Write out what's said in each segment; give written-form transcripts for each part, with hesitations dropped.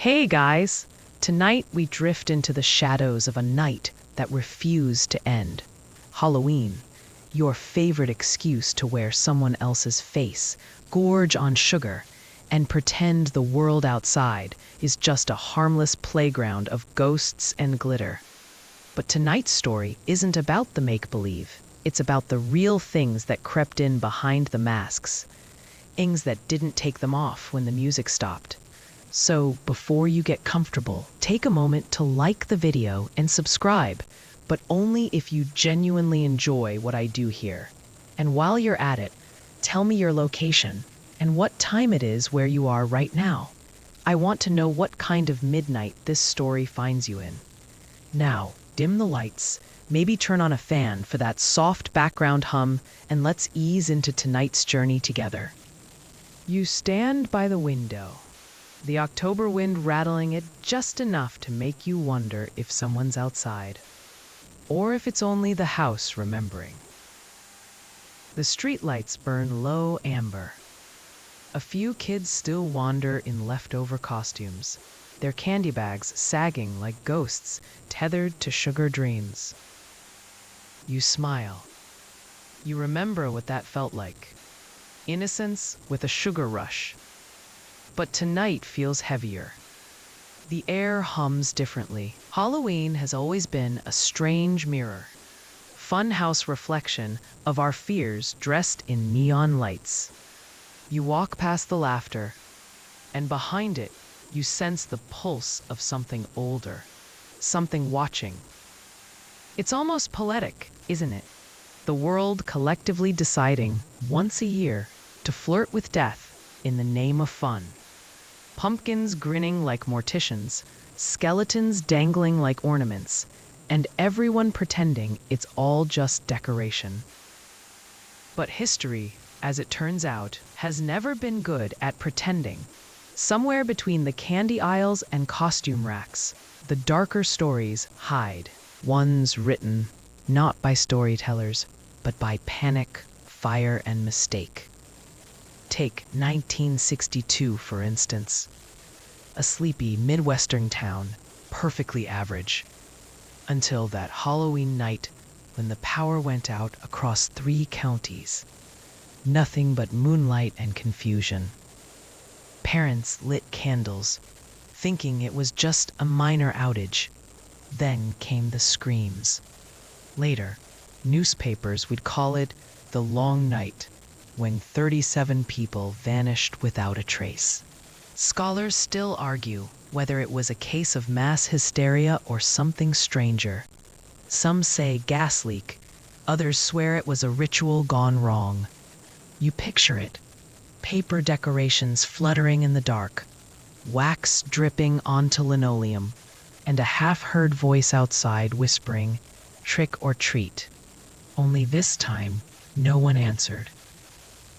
Hey guys! Tonight we drift into the shadows of a night that refused to end. Halloween, your favorite excuse to wear someone else's face, gorge on sugar, and pretend the world outside is just a harmless playground of ghosts and glitter. But tonight's story isn't about the make-believe. It's about the real things that crept in behind the masks. Things that didn't take them off when the music stopped. So, before you get comfortable, take a moment to like the video and subscribe, but only if you genuinely enjoy what I do here. And while you're at it, tell me your location and what time it is where you are right now. I want to know what kind of midnight this story finds you in. Now, dim the lights, maybe turn on a fan for that soft background hum, and let's ease into tonight's journey together. You stand by the window, the October wind rattling it just enough to make you wonder if someone's outside, or if it's only the house remembering. The streetlights burn low amber. A few kids still wander in leftover costumes, their candy bags sagging like ghosts tethered to sugar dreams. You smile. You remember what that felt like. Innocence with a sugar rush. But tonight feels heavier. The air hums differently. Halloween has always been a strange mirror. Funhouse reflection of our fears dressed in neon lights. You walk past the laughter, and behind it, you sense the pulse of something older, something watching. It's almost poetic, isn't it? The world collectively deciding, once a year, to flirt with death in the name of fun. Pumpkins grinning like morticians, skeletons dangling like ornaments, and everyone pretending it's all just decoration. But history, as it turns out, has never been good at pretending. Somewhere between the candy aisles and costume racks, the darker stories hide. Ones written, not by storytellers, but by panic, fire, and mistake. Take 1962, for instance. A sleepy Midwestern town, perfectly average. Until that Halloween night when the power went out across 3 counties. Nothing but moonlight and confusion. Parents lit candles, thinking it was just a minor outage. Then came the screams. Later, newspapers would call it the long night, when 37 people vanished without a trace. Scholars still argue whether it was a case of mass hysteria or something stranger. Some say gas leak, others swear it was a ritual gone wrong. You picture it, paper decorations fluttering in the dark, wax dripping onto linoleum, and a half-heard voice outside whispering, "Trick or treat." Only this time, no one answered.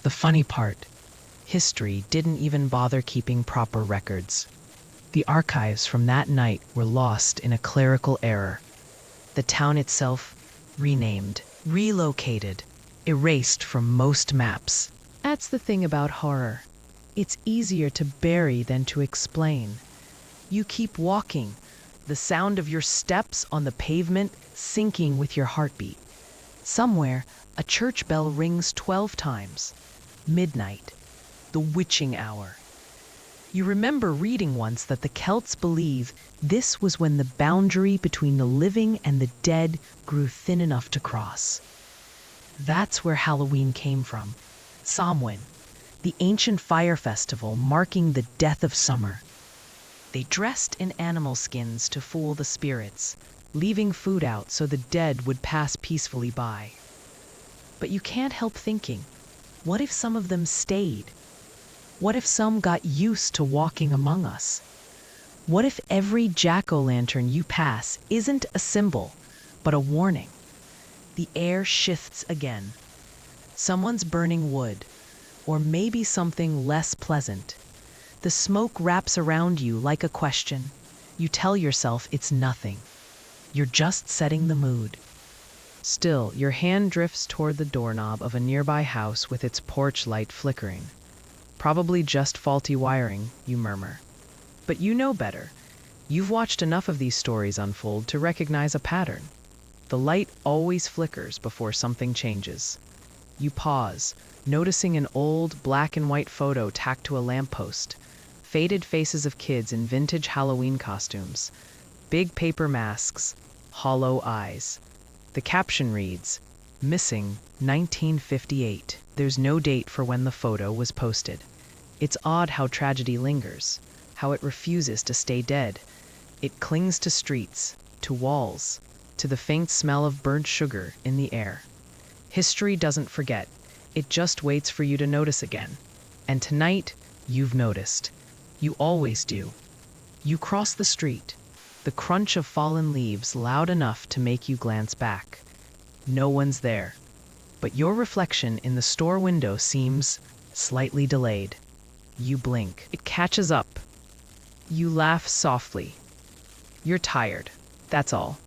The funny part, history didn't even bother keeping proper records. The archives from that night were lost in a clerical error. The town itself, renamed, relocated, erased from most maps. That's the thing about horror. It's easier to bury than to explain. You keep walking, the sound of your steps on the pavement syncing with your heartbeat. Somewhere, a church bell rings 12 times. Midnight, the witching hour. You remember reading once that the Celts believe this was when the boundary between the living and the dead grew thin enough to cross. That's where Halloween came from. Samhain, the ancient fire festival marking the death of summer. They dressed in animal skins to fool the spirits, leaving food out so the dead would pass peacefully by. But you can't help thinking, what if some of them stayed? What if some got used to walking among us? What if every jack-o'-lantern you pass isn't a symbol, but a warning? The air shifts again. Someone's burning wood, or maybe something less pleasant. The smoke wraps around you like a question. You tell yourself it's nothing. You're just setting the mood. Still, your hand drifts toward the doorknob of a nearby house with its porch light flickering. Probably just faulty wiring, you murmur. But you know better. You've watched enough of these stories unfold to recognize a pattern. The light always flickers before something changes. You pause, noticing an old black and white photo tacked to a lamppost, faded faces of kids in vintage Halloween costumes, big paper masks, hollow eyes. The caption reads, "Missing 1958." There's no date for when the photo was posted. It's odd how tragedy lingers, how it refuses to stay dead. It clings to streets, to walls, to the faint smell of burnt sugar in the air. History doesn't forget. It just waits for you to notice again. And tonight, you've noticed. You always do. You cross the street, the crunch of fallen leaves loud enough to make you glance back. No one's there, but your reflection in the store window seems slightly delayed. You blink. It catches up. You laugh softly. You're tired, that's all.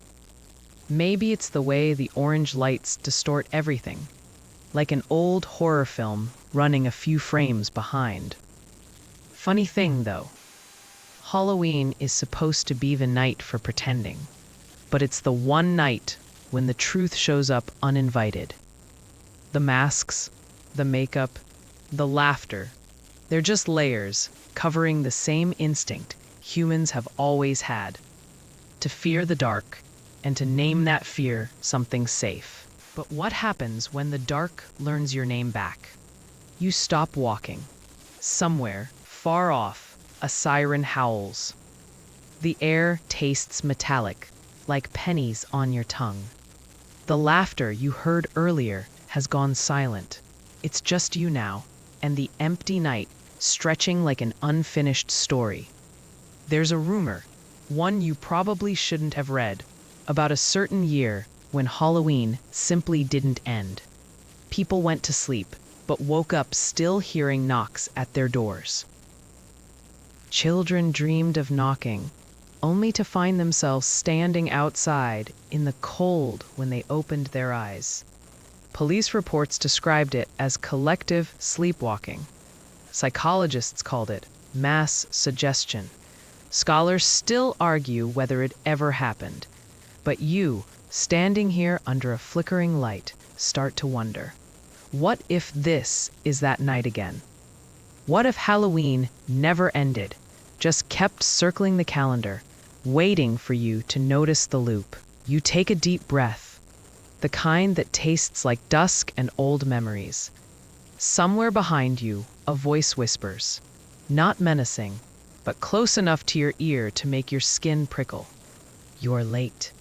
Maybe it's the way the orange lights distort everything, like an old horror film running a few frames behind. Funny thing, though, Halloween is supposed to be the night for pretending, but it's the one night when the truth shows up uninvited. The masks, the makeup, the laughter, they're just layers covering the same instinct humans have always had: to fear the dark, and to name that fear something safe. But what happens when the dark learns your name back? You stop walking. Somewhere, far off, a siren howls. The air tastes metallic, like pennies on your tongue. The laughter you heard earlier has gone silent. It's just you now, and the empty night stretching like an unfinished story. There's a rumor, one you probably shouldn't have read, about a certain year when Halloween simply didn't end. People went to sleep, but woke up still hearing knocks at their doors. Children dreamed of knocking, only to find themselves standing outside in the cold when they opened their eyes. Police reports described it as collective sleepwalking. Psychologists called it mass suggestion. Scholars still argue whether it ever happened. But you, standing here under a flickering light, start to wonder, what if this is that night again? What if Halloween never ended, just kept circling the calendar, waiting for you to notice the loop? You take a deep breath, the kind that tastes like dusk and old memories. Somewhere behind you, a voice whispers, not menacing, but close enough to your ear to make your skin prickle. You're late.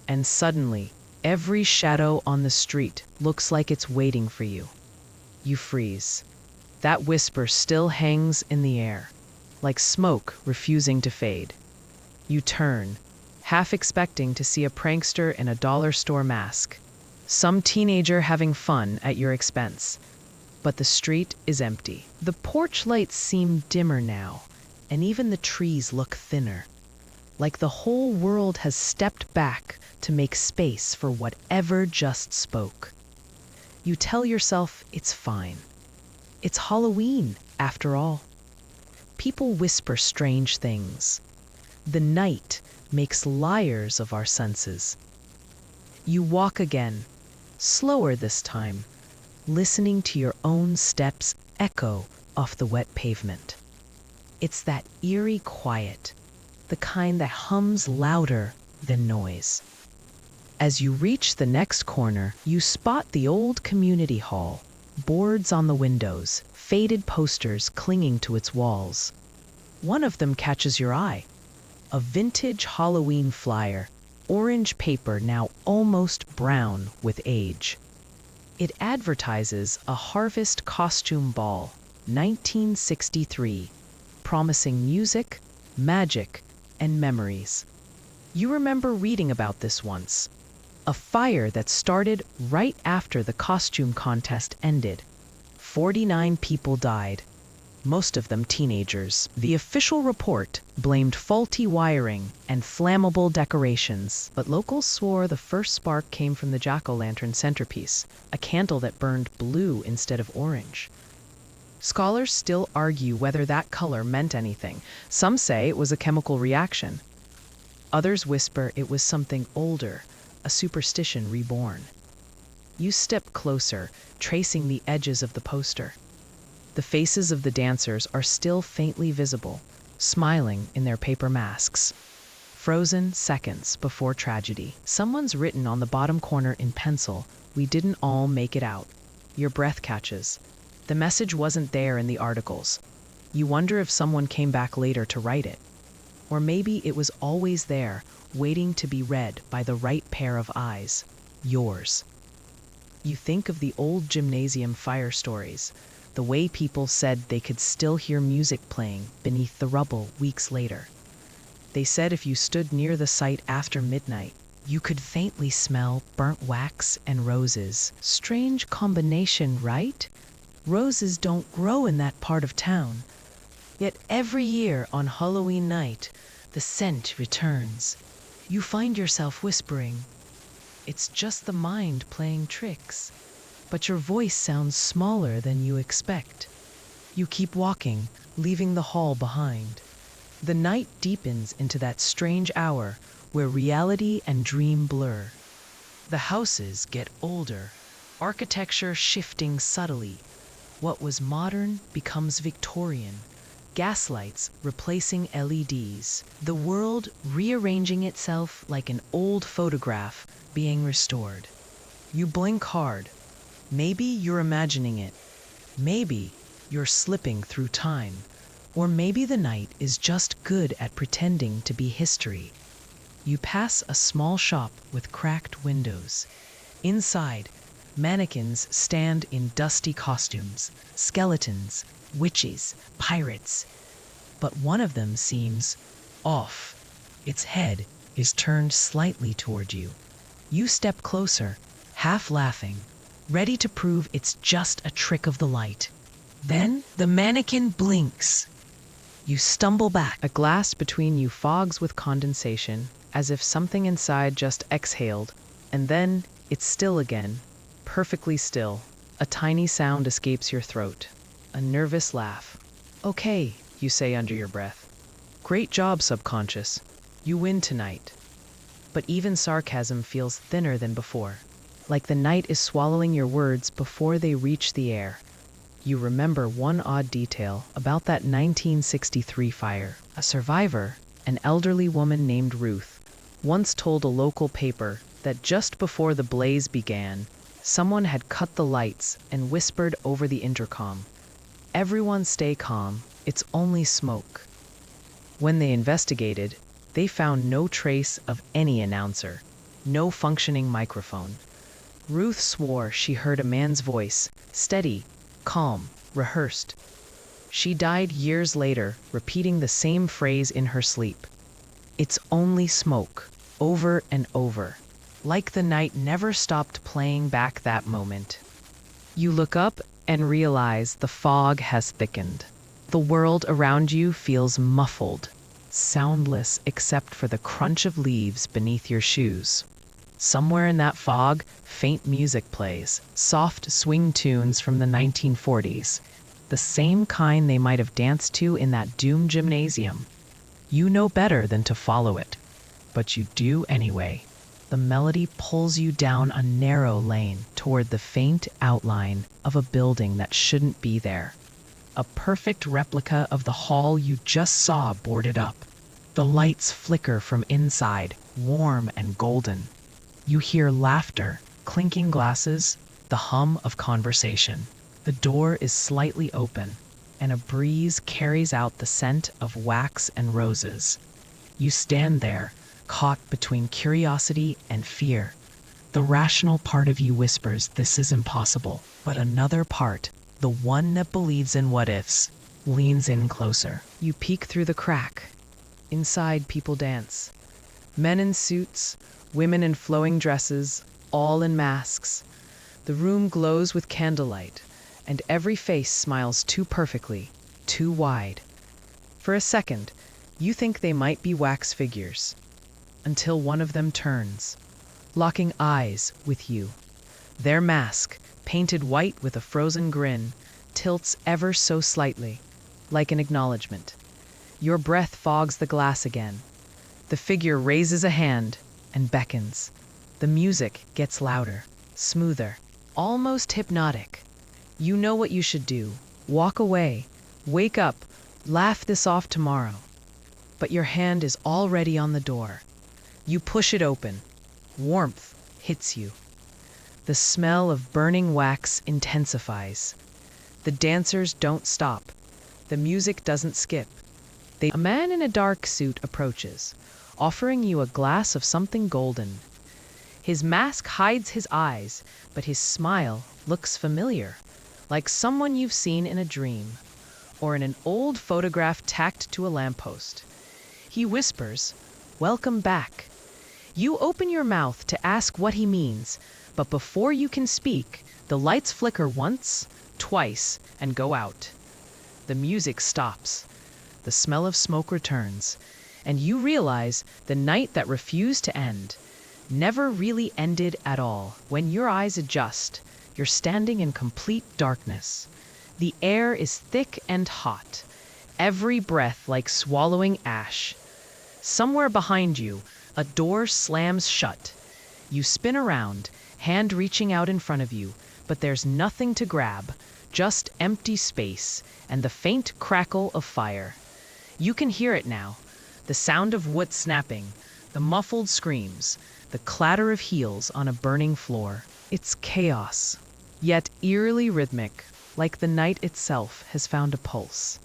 And suddenly, every shadow on the street looks like it's waiting for you. You freeze. That whisper still hangs in the air, like smoke refusing to fade. You turn, half expecting to see a prankster in a dollar store mask, some teenager having fun at your expense. But the street is empty. The porch lights seem dimmer now, and even the trees look thinner, like the whole world has stepped back to make space for whatever just spoke. You tell yourself it's fine. It's Halloween, after all. People whisper strange things. The night makes liars of our senses. You walk again, slower this time, listening to your own steps echo off the wet pavement. It's that eerie quiet, the kind that hums louder than noise. As you reach the next corner, you spot the old community hall, boards on the windows, faded posters clinging to its walls. One of them catches your eye, a vintage Halloween flyer, orange paper now almost brown with age. It advertises a harvest costume ball, 1963, promising music, magic, and memories. You remember reading about this once. A fire that started right after the costume contest ended. 49 people died, most of them teenagers. The official report blamed faulty wiring and flammable decorations, but locals swore the first spark came from the jack-o'-lantern centerpiece, a candle that burned blue instead of orange. Scholars still argue whether that color meant anything. Some say it was a chemical reaction. Others whisper it was something older, a superstition reborn. You step closer, tracing the edges of the poster. The faces of the dancers are still faintly visible, smiling in their paper masks. Frozen seconds before tragedy. Someone's written on the bottom corner in pencil, "We didn't all make it out." Your breath catches. The message wasn't there in the articles. You wonder if someone came back later to write it. Or maybe it was always there, waiting to be read by the right pair of eyes. Yours. You think of the old gymnasium fire stories, the way people said they could still hear music playing beneath the rubble weeks later. They said if you stood near the site after midnight, you could faintly smell burnt wax and roses. Strange combination, right? Roses don't grow in that part of town. Yet every year on Halloween night, the scent returns. You find yourself whispering, "It's just the mind playing tricks." But your voice sounds smaller than you expect. You keep walking, leaving the hall behind. The night deepens into that strange hour where reality and dream blur. The houses get older, architecture shifting subtly. What was modern becomes Victorian, gaslights replacing LEDs, the world rearranging itself like an old photograph being restored. You blink hard. Maybe you're imagining it. Maybe you're slipping through time. Or maybe the night is just good at pretending to be history. You pass a small shop with cracked windows. Inside, mannequins stand in dusty costumes, skeletons, witches, pirates. But one of them seems off. Its head is turned slightly toward you. You step closer, half laughing, ready to prove it's just a trick of the light. Then the mannequin blinks. You stumble back. A glass between you fogs with condensation, as if something inside just exhaled, and then it's still again, perfectly still. A tiny sound escapes your throat. A nervous laugh. "Okay," you say under your breath. "Great job, subconscious. You win tonight." But even sarcasm feels thinner than before, like the night is swallowing your words before they reach the air. You remember one odd detail about that 1963 fire. A survivor, an elderly woman named Ruth, once told a local paper that just before the blaze began, someone had cut the lights and whispered over the intercom, "Everyone stay calm, it's only smoke." When they investigated, they found no trace of any announcer, no functioning microphone. Ruth swore she heard a man's voice, steady, calm, rehearsed. She died years later, repeating the same phrase in her sleep. "It's only smoke," over and over, like the night never stopped playing back that moment. You look up and realize the fog has thickened. The world around you feels muffled, soundless except for the crunch of leaves beneath your shoes. Somewhere in that fog, faint music plays, soft swing tunes from the 1940s, the same kind they might have danced to in that doomed gymnasium. You know better than to follow it, but you do anyway. The melody pulls you down a narrow lane toward the faint outline of a building that shouldn't be there. A perfect replica of the hall you just saw boarded up. The lights flicker from inside, warm and golden. You hear laughter, clinking glasses, the hum of conversation. The door is slightly open, and a breeze carries out the scent of wax and roses. You stand there, caught between curiosity and fear. The rational part of you whispers this is impossible, but another part, the one that believes in what-ifs, leans in closer. You peek through the crack. Inside, people dance. Men in suits, women in flowing dresses, all in masks. The room glows with candlelight, and every face smiles too perfectly, too wide. For a second, you think they might be wax figures, until one of them turns, locking eyes with you. Their mask, painted white with a frozen grin, tilts ever so slightly, like an acknowledgement. Your breath fogs the glass again. The figure raises a hand and beckons. The music gets louder, smoother, almost hypnotic. You know what you should do. Walk away, wake up, laugh this off tomorrow. But your hand is already on the door. You push it open. Warmth hits you. The smell of burning wax intensifies. The dancers don't stop. The music doesn't skip. A man in a dark suit approaches, offering you a glass of something golden. His mask hides his eyes, but his smile looks familiar, like someone you've seen in a dream, or in an old photograph tacked to a lamppost. He whispers, "Welcome back." You open your mouth to ask what he means, but before you can speak, the lights flicker once, twice, and go out. The music stops. The smell of smoke returns, and you realize the night that refused to end never really ended at all. When your eyes adjust, you're standing in complete darkness. The air is thick and hot, every breath like swallowing ash. Somewhere behind you, a door slams shut. You spin around, hand reaching out in front of you, but there's nothing to grab, just empty space and the faint crackle of fire. You can hear it now, the sound of wood snapping, the muffled screams, the clatter of heels on a burning floor. It's chaos, yet eerily rhythmic, like the night itself has found a pulse.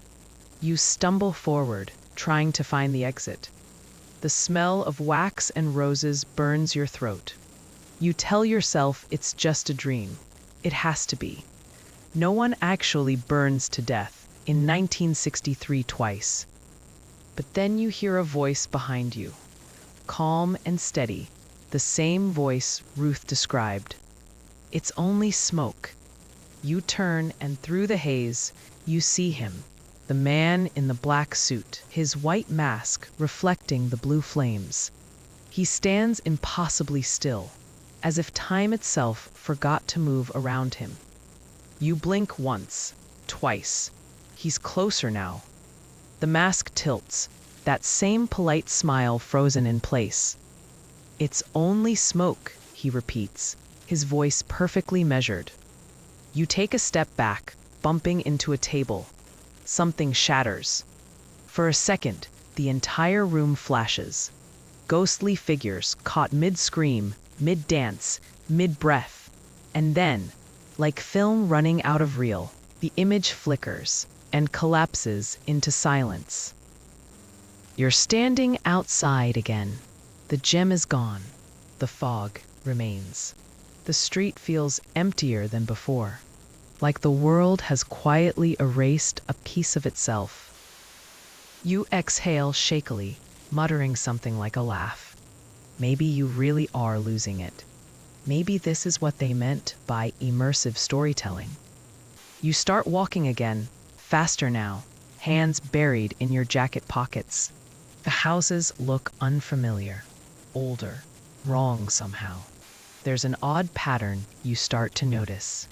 You stumble forward, trying to find the exit. The smell of wax and roses burns your throat. You tell yourself it's just a dream. It has to be. No one actually burns to death in 1963 twice. But then you hear a voice behind you, calm and steady, the same voice Ruth described. It's only smoke. You turn, and through the haze, you see him, the man in the black suit, his white mask reflecting the blue flames. He stands impossibly still, as if time itself forgot to move around him. You blink once, twice. He's closer now. The mask tilts, that same polite smile frozen in place. "It's only smoke," he repeats, his voice perfectly measured. You take a step back, bumping into a table. Something shatters. For a second, the entire room flashes. Ghostly figures caught mid-scream, mid-dance, mid-breath. And then, like film running out of reel, the image flickers and collapses into silence. You're standing outside again. The gem is gone. The fog remains. The street feels emptier than before, like the world has quietly erased a piece of itself. You exhale shakily, muttering something like a laugh. Maybe you really are losing it. Maybe this is what they meant by immersive storytelling. You start walking again, faster now, hands buried in your jacket pockets. The houses look unfamiliar, older, wrong somehow. There's an odd pattern you start to notice.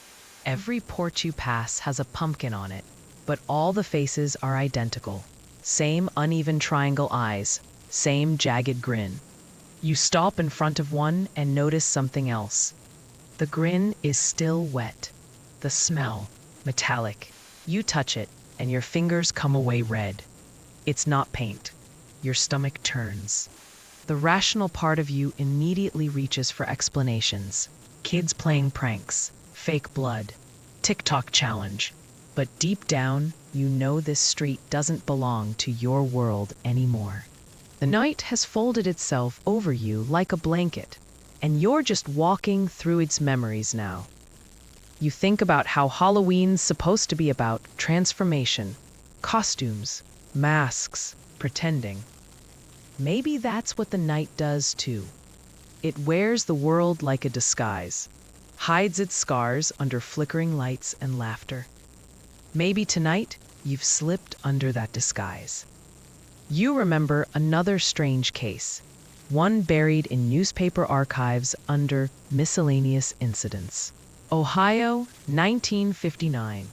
Every porch you pass has a pumpkin on it, but all the faces are identical. Same uneven triangle eyes, same jagged grin. You stop in front of one and notice something else. The grin is still wet. The smell, metallic. You touch it, and your fingers come away red. It's not paint. Your stomach turns. The rational part of you immediately reaches for explanations. Kids playing pranks, fake blood, TikTok challenge. But deep down, you know this street doesn't belong to your world anymore. The night has folded itself over you like a blanket, and you're just walking through its memories now. You think about how Halloween's supposed to be about transformation, costumes, masks, pretending. Maybe that's what the night does too. It wears the world like a disguise, hides its scars under flickering lights and laughter. Maybe tonight you've slipped under that disguise. You remember another strange case, one buried in newspaper archives under miscellaneous incidents. Ohio, 1959.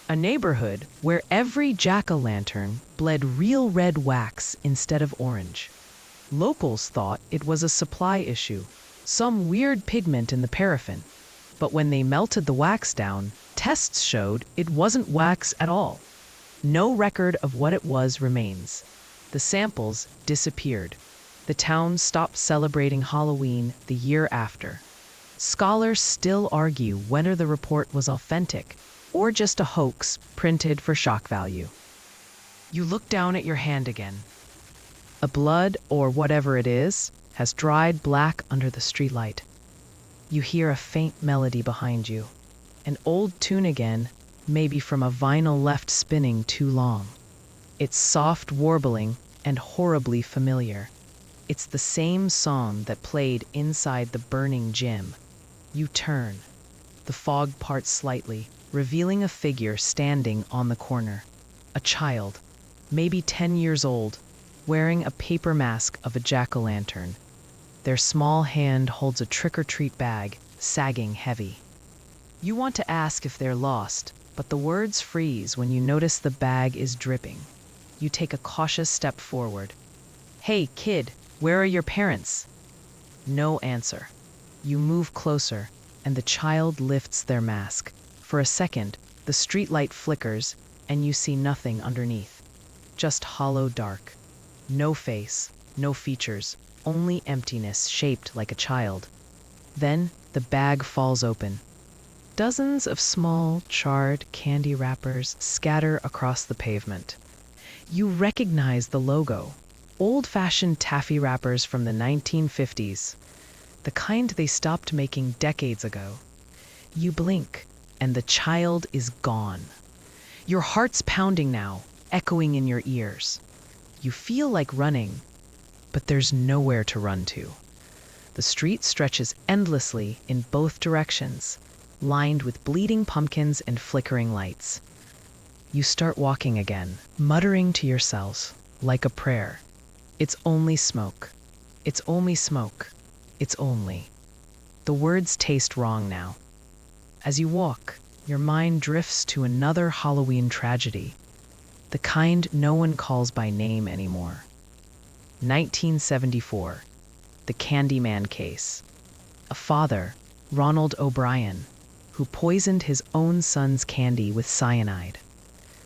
A neighborhood where every jack-o'-lantern bled real red wax instead of orange. Locals thought it was a supply issue, some weird pigment in the paraffin. But when they melted the wax down, tests showed it wasn't wax at all. No record of what it was remains. The samples disappeared. The town stopped celebrating Halloween the year after. Scholars still argue whether the report was authentic or just a hoax printed for shock value. You look down at your hand again. A blood, or whatever it is, has dried black under the streetlight. You hear a faint melody behind you. An old tune again, maybe from a vinyl left spinning too long. It's soft warbling and horribly familiar. It's the same song that played inside the burning gym. You turn. The fog parts slightly, revealing a figure standing on the corner. A child, maybe 10 years old, wearing a paper mask of a jack-o'-lantern. Their small hand holds a trick-or-treat bag, sagging heavy. You want to ask if they're lost, but the words freeze when you notice the bag is dripping. You take a cautious step forward. "Hey, kid, where are your parents?" No answer. You move closer, and the child lifts their mask. For a second, the streetlight flickers, and you see nothing underneath. Just hollow dark. No face, no features, only emptiness shaped like a child. Then the bag falls open. Dozens of small, charred candy wrappers scatter across the pavement. You recognize the logo. Old-fashioned taffy wrappers from the 1950s. The kind they stopped making decades ago. You blink, and the child is gone. Your heart's pounding now, echoing in your ears. You feel like running, but there's nowhere to run to. The street stretches endlessly in both directions, lined with bleeding pumpkins and flickering lights. You start walking again, muttering to yourselves like a prayer. It's only smoke. It's only smoke. It's only. The words taste wrong now. As you walk, your mind drifts to another Halloween tragedy, the kind no one calls by name anymore. 1974, the Candyman case. A father, Ronald O'Brien, who poisoned his own son's candy with cyanide.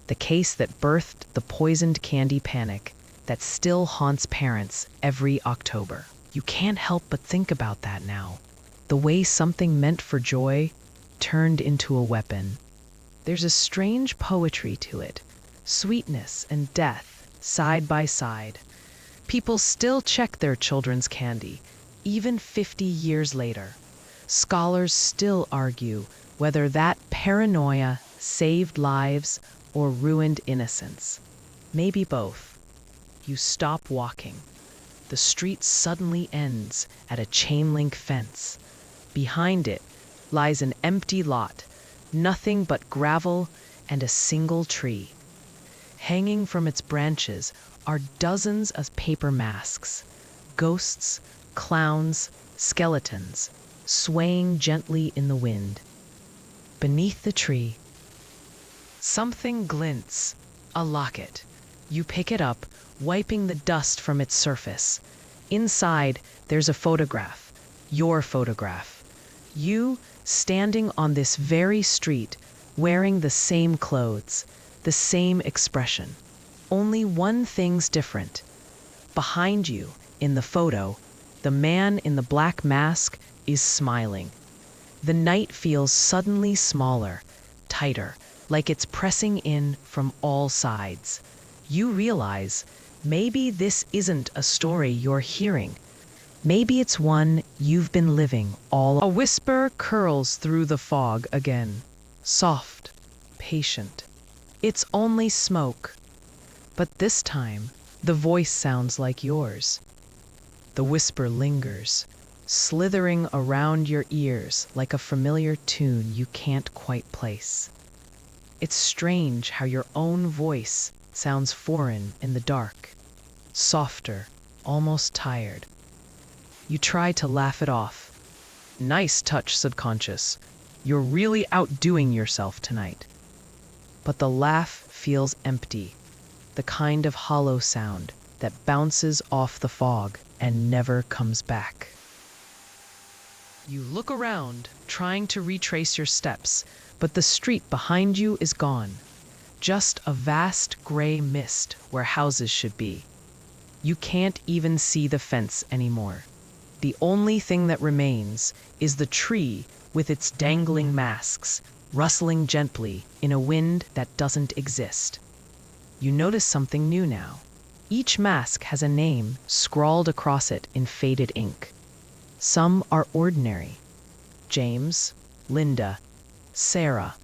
The case that birthed the poisoned candy panic that still haunts parents every October. You can't help but think about that now. The way something meant for joy turned into a weapon. There's a strange poetry to it. Sweetness and death, side by side. People still check their children's candy, even 50 years later. Scholars still argue whether that paranoia saved lives or ruined innocence. Maybe both. You stop walking. The street suddenly ends at a chain-link fence. Behind it lies an empty lot, nothing but gravel and a single tree. Hanging from its branches are dozens of paper masks, ghosts, clowns, skeletons, swaying gently in the wind. Beneath the tree, something glints, a locket. You pick it up, wiping the dust from its surface. Inside, there's a photograph, your photograph. You standing on this very street, wearing the same clothes, the same expression. Only one thing's different. Behind you, in the photo, the man in the black mask is smiling. The night feels suddenly smaller, tighter, like it's pressing in from all sides. You realize maybe this isn't a story you're hearing. Maybe it's one you've been living all. A whisper curls through the fog again, soft, patient. It's only smoke. But this time, the voice sounds like yours. The whisper lingers, slithering around your ears like a familiar tune you can't quite place. It's strange how your own voice sounds foreign in the dark, softer, almost tired. You try to laugh it off. Nice touch, subconscious. You're really outdoing yourself tonight. but the laugh feels empty, the kind of hollow sound that bounces off the fog and never comes back. You look around, trying to retrace your steps, but the street behind you is gone. Just a vast gray mist where houses should be. You can't even see the fence anymore. The only thing that remains is the tree with its dangling masks, rustling gently in a wind that doesn't exist. You notice something new now. Each mask has a name scrawled across it in faded ink. Some are ordinary. James, Linda, Sarah.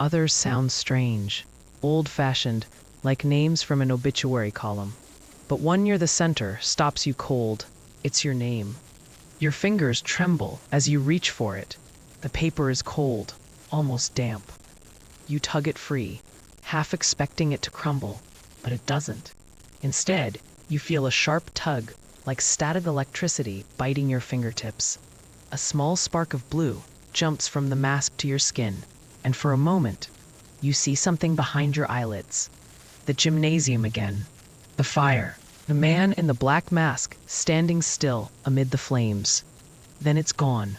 Others sound strange, old-fashioned, like names from an obituary column. But one near the center stops you cold. It's your name. Your fingers tremble as you reach for it. The paper is cold, almost damp. You tug it free, half expecting it to crumble, but it doesn't. Instead, you feel a sharp tug, like static electricity biting your fingertips. A small spark of blue jumps from the mask to your skin, and for a moment, you see something behind your eyelids. The gymnasium again. The fire. The man in the black mask standing still amid the flames. Then it's gone.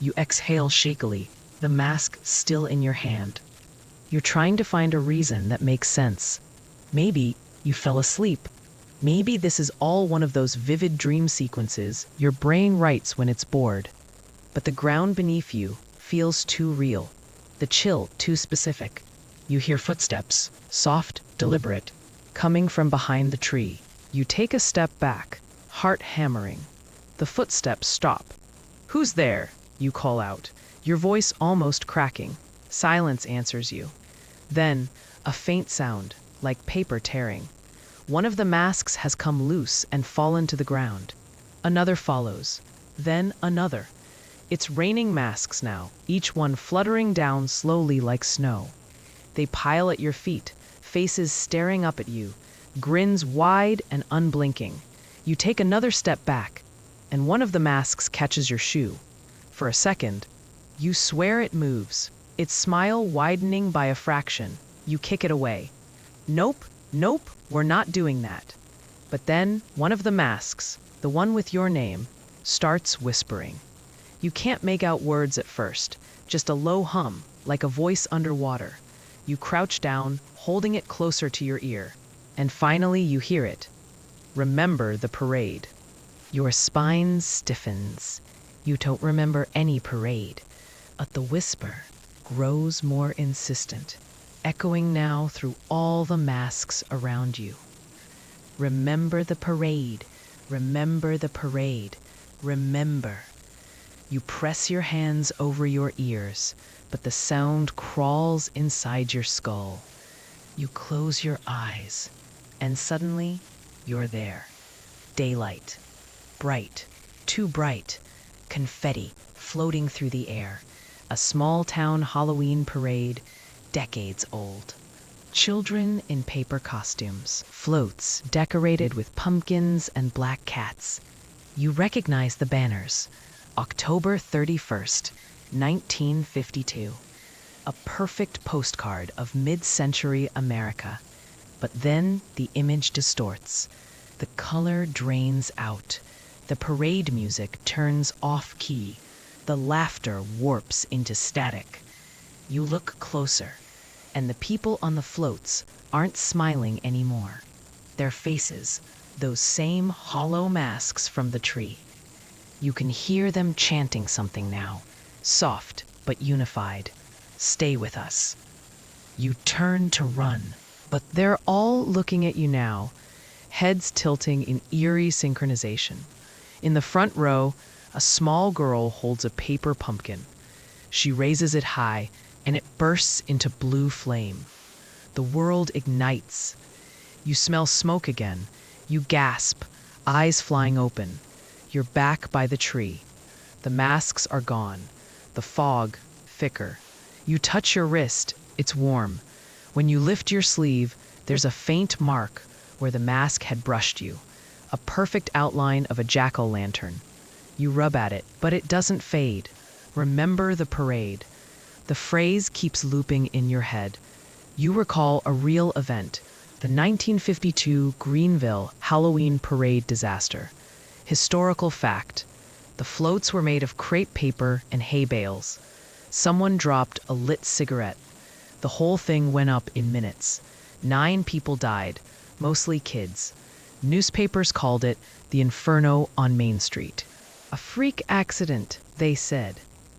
You exhale shakily, the mask still in your hand. You're trying to find a reason that makes sense. Maybe you fell asleep. Maybe this is all one of those vivid dream sequences your brain writes when it's bored. But the ground beneath you feels too real, the chill too specific. You hear footsteps, soft, deliberate, coming from behind the tree. You take a step back, heart hammering. The footsteps stop. "Who's there?" you call out, your voice almost cracking. Silence answers you. Then, a faint sound, like paper tearing. One of the masks has come loose and fallen to the ground. Another follows. Then another. It's raining masks now, each one fluttering down slowly like snow. They pile at your feet, faces staring up at you, grins wide and unblinking. You take another step back, and one of the masks catches your shoe. For a second, you swear it moves, its smile widening by a fraction. You kick it away. Nope, we're not doing that. But then, one of the masks, the one with your name, starts whispering. You can't make out words at first, just a low hum, like a voice underwater. You crouch down, holding it closer to your ear. And finally you hear it. Remember the parade. Your spine stiffens. You don't remember any parade. But the whisper grows more insistent, echoing now through all the masks around you. Remember the parade. Remember the parade. Remember. You press your hands over your ears, but the sound crawls inside your skull. You close your eyes, and suddenly, you're there. Daylight. Bright. Too bright. Confetti floating through the air. A small-town Halloween parade, decades old. Children in paper costumes. Floats decorated with pumpkins and black cats. You recognize the banners. October 31st, 1952. A perfect postcard of mid-century America. But then the image distorts. The color drains out. The parade music turns off-key. The laughter warps into static. You look closer, and the people on the floats aren't smiling anymore. Their faces, those same hollow masks from the tree. You can hear them chanting something now, soft but unified. Stay with us. You turn to run, but they're all looking at you now, heads tilting in eerie synchronization. In the front row, a small girl holds a paper pumpkin. She raises it high, and it bursts into blue flame. The world ignites. You smell smoke again. You gasp, eyes flying open. You're back by the tree. The masks are gone. The fog, thicker. You touch your wrist. It's warm. When you lift your sleeve, there's a faint mark where the mask had brushed you. A perfect outline of a jack-o'-lantern. You rub at it, but it doesn't fade. Remember the parade. The phrase keeps looping in your head. You recall a real event, the 1952 Greenville Halloween parade disaster. Historical fact: the floats were made of crepe paper and hay bales. Someone dropped a lit cigarette. The whole thing went up in minutes. 9 people died, mostly kids. Newspapers called it the Inferno on Main Street. A freak accident, they said.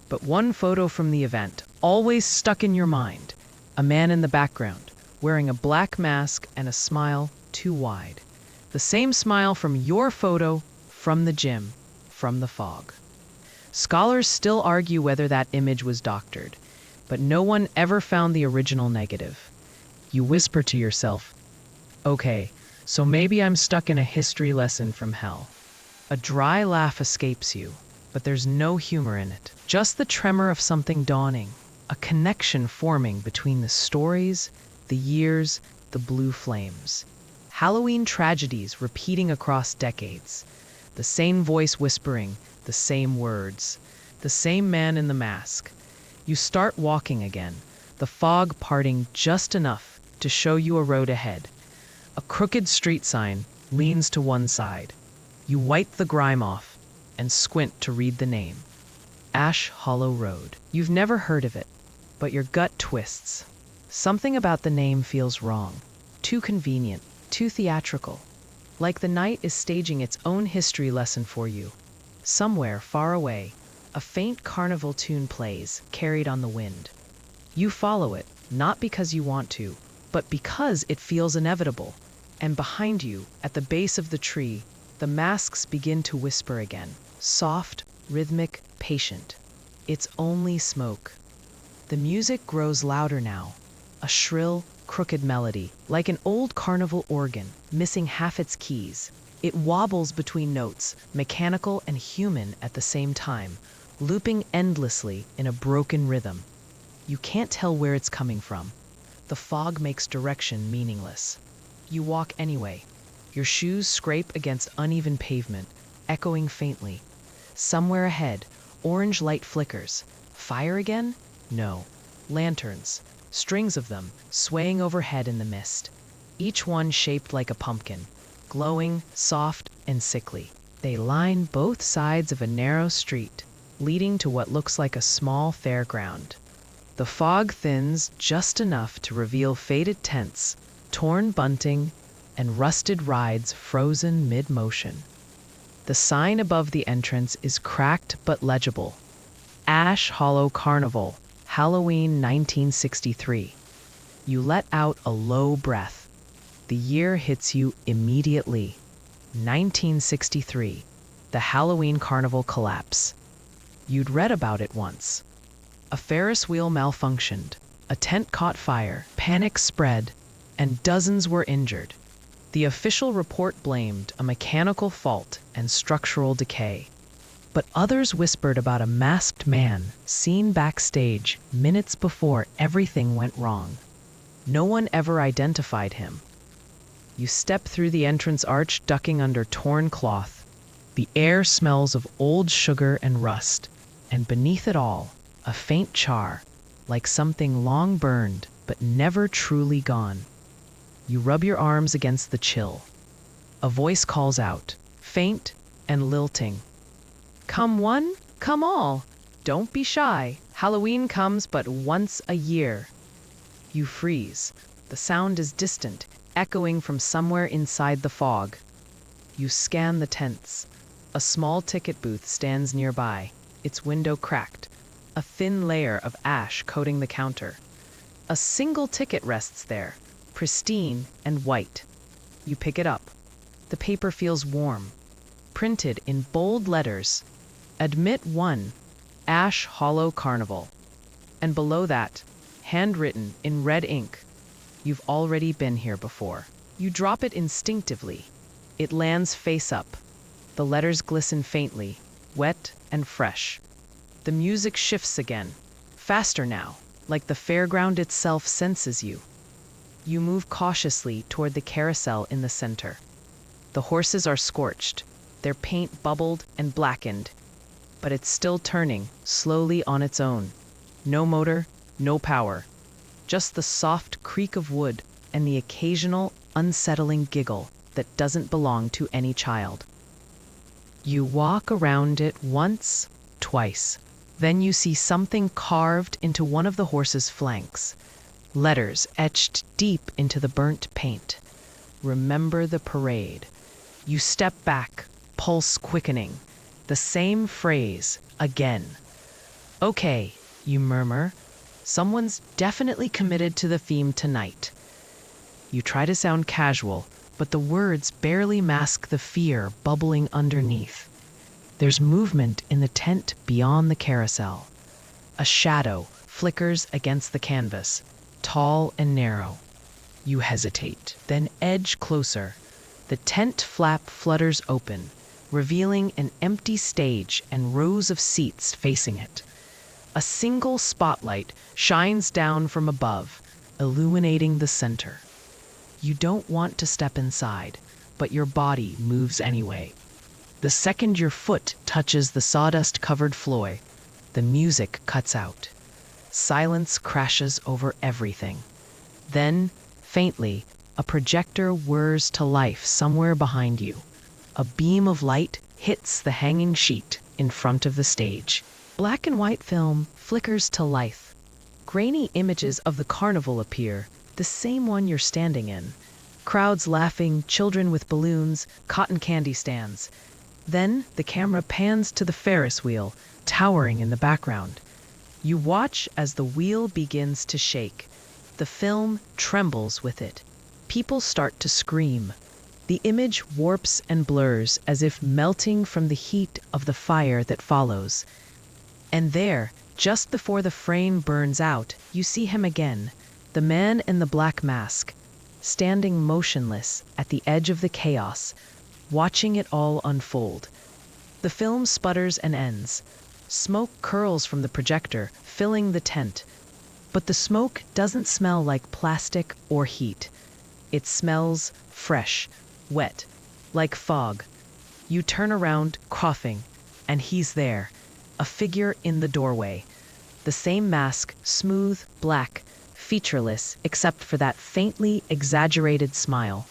But one photo from the event always stuck in your mind. A man in the background, wearing a black mask and a smile too wide. The same smile from your photo, from the gym, from the fog. Scholars still argue whether that image was doctored, but no one ever found the original negative. You whisper to yourself, okay, so maybe I'm stuck in a history lesson from hell. A dry laugh escapes you, but there's no humor in it. Just the tremor of something dawning, a connection forming between the stories, the years, the blue flames. Halloween tragedies repeating across decades. The same voice whispering, the same words, the same man in the mask. You start walking again, the fog parting just enough to show you a road ahead. A crooked street sign leans to one side. You wipe the grime off and squint to read the name. Ash Hollow Road. You've never heard of it, but your gut twists. Something about the name feels wrong. Too convenient, too theatrical. Like the night is staging its own history lesson for you. Somewhere far away, a faint carnival tune plays, carried on the wind. You follow it, not because you want to, but because it feels inevitable. And behind you, at the base of the tree, the masks begin to whisper again. Soft, rhythmic, patient. It's only smoke. The music grows louder now. A shrill, crooked melody, like an old carnival organ, missing half its keys. It wobbles between notes, mechanical and human at the same time, looping endlessly in a broken rhythm. You can't tell where it's coming from. The fog makes direction meaningless. You walk anyway. Your shoes scrape against uneven pavement, echoing faintly. Somewhere ahead, orange light flickers. Fire again? No. Lanterns, strings of them, swaying overhead in the mist. Each one shaped like a pumpkin, glowing, soft, and sickly. They line both sides of a narrow street, leading to what looks like a small fairground. The fog thins just enough to reveal faded tents, torn bunting, and rusted rides frozen mid-motion. The sign above the entrance is cracked but legible. Ash Hollow Carnival, Halloween 1963. You let out a low breath. The year hits you immediately. 1963, the Halloween Carnival collapse. You'd read about it once. A Ferris wheel malfunctioned, a tent caught fire, panic spread, and dozens were injured. The official report blamed a mechanical fault and structural decay. But others whispered about a masked man seen backstage minutes before everything went wrong. No one ever identified him. You step through the entrance arch, ducking under torn cloth. The air smells of old sugar and rust, and beneath it all, a faint char, like something long burned but never truly gone. You rub your arms against the chill. A voice calls out, faint and lilting. Come one, come all. Don't be shy. Halloween comes but once a year. You freeze. The sound is distant, echoing from somewhere inside the fog. You scan the tents. A small ticket booth stands nearby, its window cracked, a thin layer of ash coating the counter. A single ticket rests there, pristine and white. You pick it up. The paper feels warm. Printed in bold letters, Admit 1, Ash Hollow Carnival. And below that, handwritten in red ink, you've already been here before. You drop it instinctively. It lands face up. The letters glisten faintly, wet and fresh. The music shifts again, faster now, like the fairground itself senses you. You move cautiously toward the carousel in the center. The horses are scorched, their paint bubbled and blackened, but it's still turning, slowly on its own. No motor, no power, just the soft creak of wood and the occasional unsettling giggle that doesn't belong to any child. You walk around it once, twice. Then you see something carved into one of the horse's flanks. Letters etched deep into the burnt paint. Remember the parade. You step back, pulse quickening. The same phrase, again. Okay, you murmur. Someone's definitely committed to the theme tonight. You try to sound casual, but the words barely mask the fear bubbling underneath. There's movement in the tent beyond the carousel. A shadow flickers against the canvas, tall and narrow. You hesitate, then edge closer. The tent flap flutters open, revealing an empty stage and rows of seats facing it. A single spotlight shines down from above, illuminating the center. You don't want to step inside, but your body moves anyway. The second your foot touches the sawdust-covered floor, the music cuts out. Silence crashes over everything. Then, faintly, a projector whirs to life somewhere behind you. A beam of light hits the hanging sheet in front of the stage. Black and white film flickers to life. Grainy images of the carnival appear, the same one you're standing in. Crowds laughing, children with balloons, cotton candy stands. Then the camera pans to the Ferris wheel, towering in the background. You watch as the wheel begins to shake. The film trembles with it. People start to scream. The image warps and blurs as if melting from the heat of the fire that follows. And there, just before the frame burns out, you see him again, the man in the black mask, standing motionless at the edge of the chaos, watching it all unfold. The film sputters and ends. Smoke curls from the projector, filling the tent. But the smoke doesn't smell like plastic or heat. It smells fresh, wet, like fog. You turn around, coughing, and he's there, a figure in the doorway. The same mask, smooth, black, featureless, except for that faintly exaggerated smile.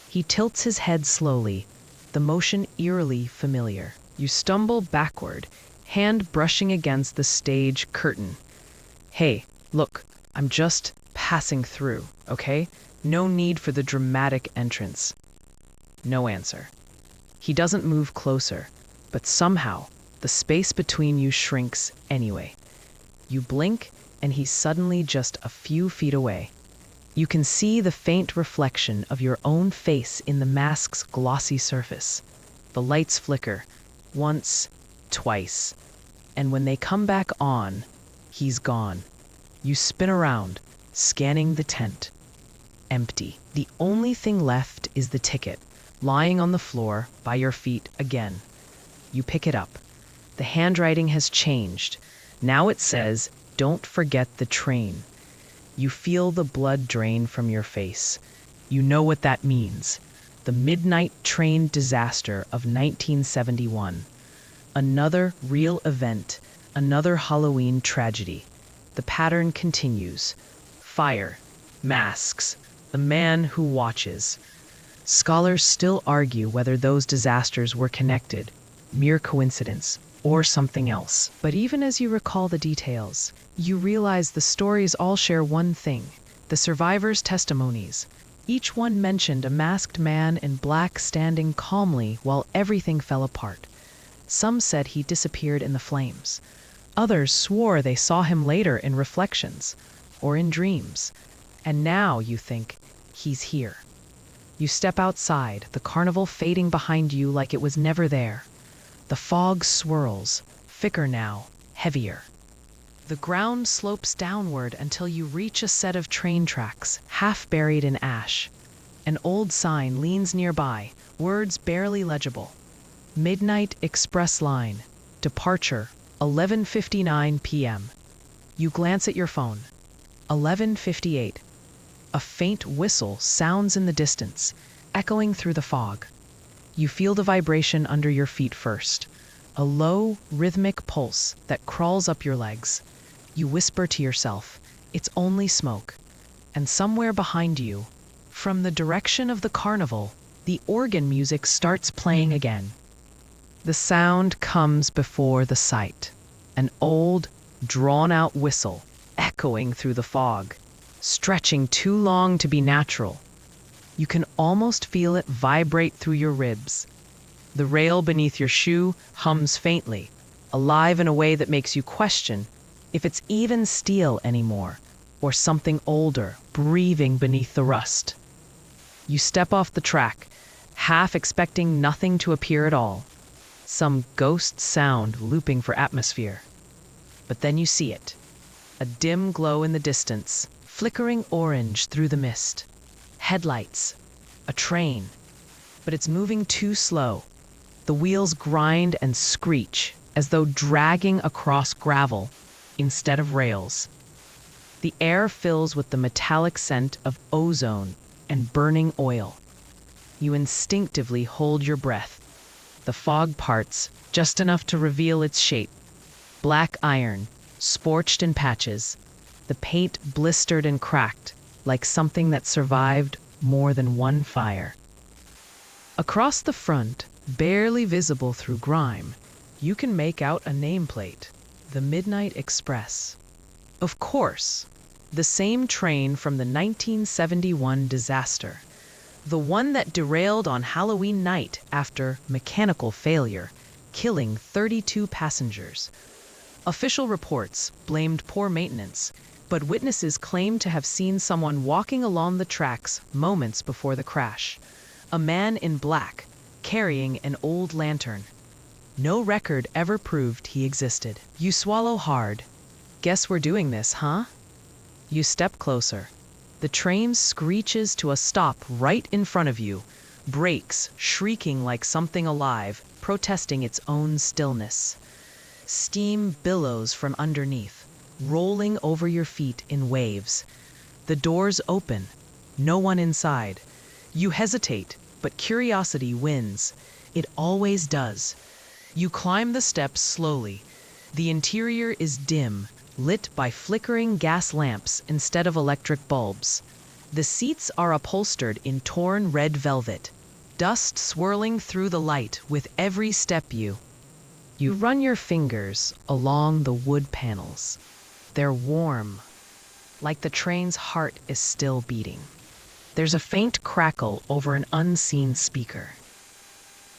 He tilts his head slowly, the motion eerily familiar. You stumble backward, hand brushing against the stage curtain. Hey, look, I'm just passing through, okay? No need for the dramatic entrance. No answer. He doesn't move closer, but somehow the space between you shrinks anyway. You blink, and he's suddenly just a few feet away. You can see the faint reflection of your own face in the mask's glossy surface. The lights flicker, once, twice, and when they come back on, he's gone. You spin around, scanning the tent. Empty. The only thing left is the ticket, lying on the floor by your feet again. You pick it up. The handwriting has changed. Now it says, "Don't forget the train." You feel the blood drain from your face. You know what that means. The midnight train disaster of 1971. Another real event, another Halloween tragedy. The pattern continues. Fire, masks, the man who watches. Scholars still argue whether those disasters were connected, mere coincidence, or something else. But even as you recall the details, you realize the stories all share one thing: the survivors' testimonies. Each one mentioned a masked man in black standing calmly while everything fell apart. Some said he disappeared in the flames. Others swore they saw him later in reflections or in dreams. And now you think, he's here. You step outside, the carnival fading behind you like it was never there. The fog swirls, thicker now, heavier. The ground slopes downward until you reach a set of train tracks, half buried in ash. An old sign leans nearby, words barely legible. Midnight Express Line, departure, 11:59 p.m. You glance at your phone. 11:58. A faint whistle sounds in the distance, echoing through the fog. You feel the vibration under your feet first, a low, rhythmic pulse that crawls up your legs. You whisper to yourself, It's only smoke. And somewhere behind you, from the direction of the carnival, the organ music starts playing again. The sound comes before the sight. An old, drawn-out whistle, echoing through the fog, stretching too long to be natural. You can almost feel it vibrate through your ribs. The rail beneath your shoe hums faintly, alive in a way that makes you question if it's even steel anymore, or something older, breathing beneath the rust. You step off the track, half expecting nothing to appear at all, some ghost sound looping for atmosphere. But then you see it, a dim glow in the distance, flickering orange through the mist. Headlights, a train, but it's moving too slow. The wheels grind and screech as though dragging across gravel instead of rails. The air fills with the metallic scent of ozone and burning oil. You instinctively hold your breath. The fog parts just enough to reveal its shape. Black iron, scorched in patches, the paint blistered and cracked like something that survived more than one fire. Across the front, barely visible through grime, you can make out a nameplate, the Midnight Express. Of course, the same train from the 1971 disaster, the one that derailed on Halloween night after mechanical failure, killing 32 passengers. Official reports blamed poor maintenance, but witnesses claimed to have seen someone walking along the tracks moments before the crash. A man in black, carrying an old lantern. No record ever proved he existed. You swallow hard. Guess we're doing this, huh? You step closer. The train screeches to a stop right in front of you, brakes shrieking like something alive, protesting its own stillness. Steam billows from underneath, rolling over your feet in waves. The doors open. No one inside. You hesitate, but curiosity wins. It always does. You climb the steps slowly. The interior is dim, lit by flickering gas lamps instead of electric bulbs. The seats are upholstered in torn red velvet, dust swirling through the light with every step you run your fingers along the wood panels. They're warm, like the train's heart is still beating. There's a faint crackle over an unseen speaker.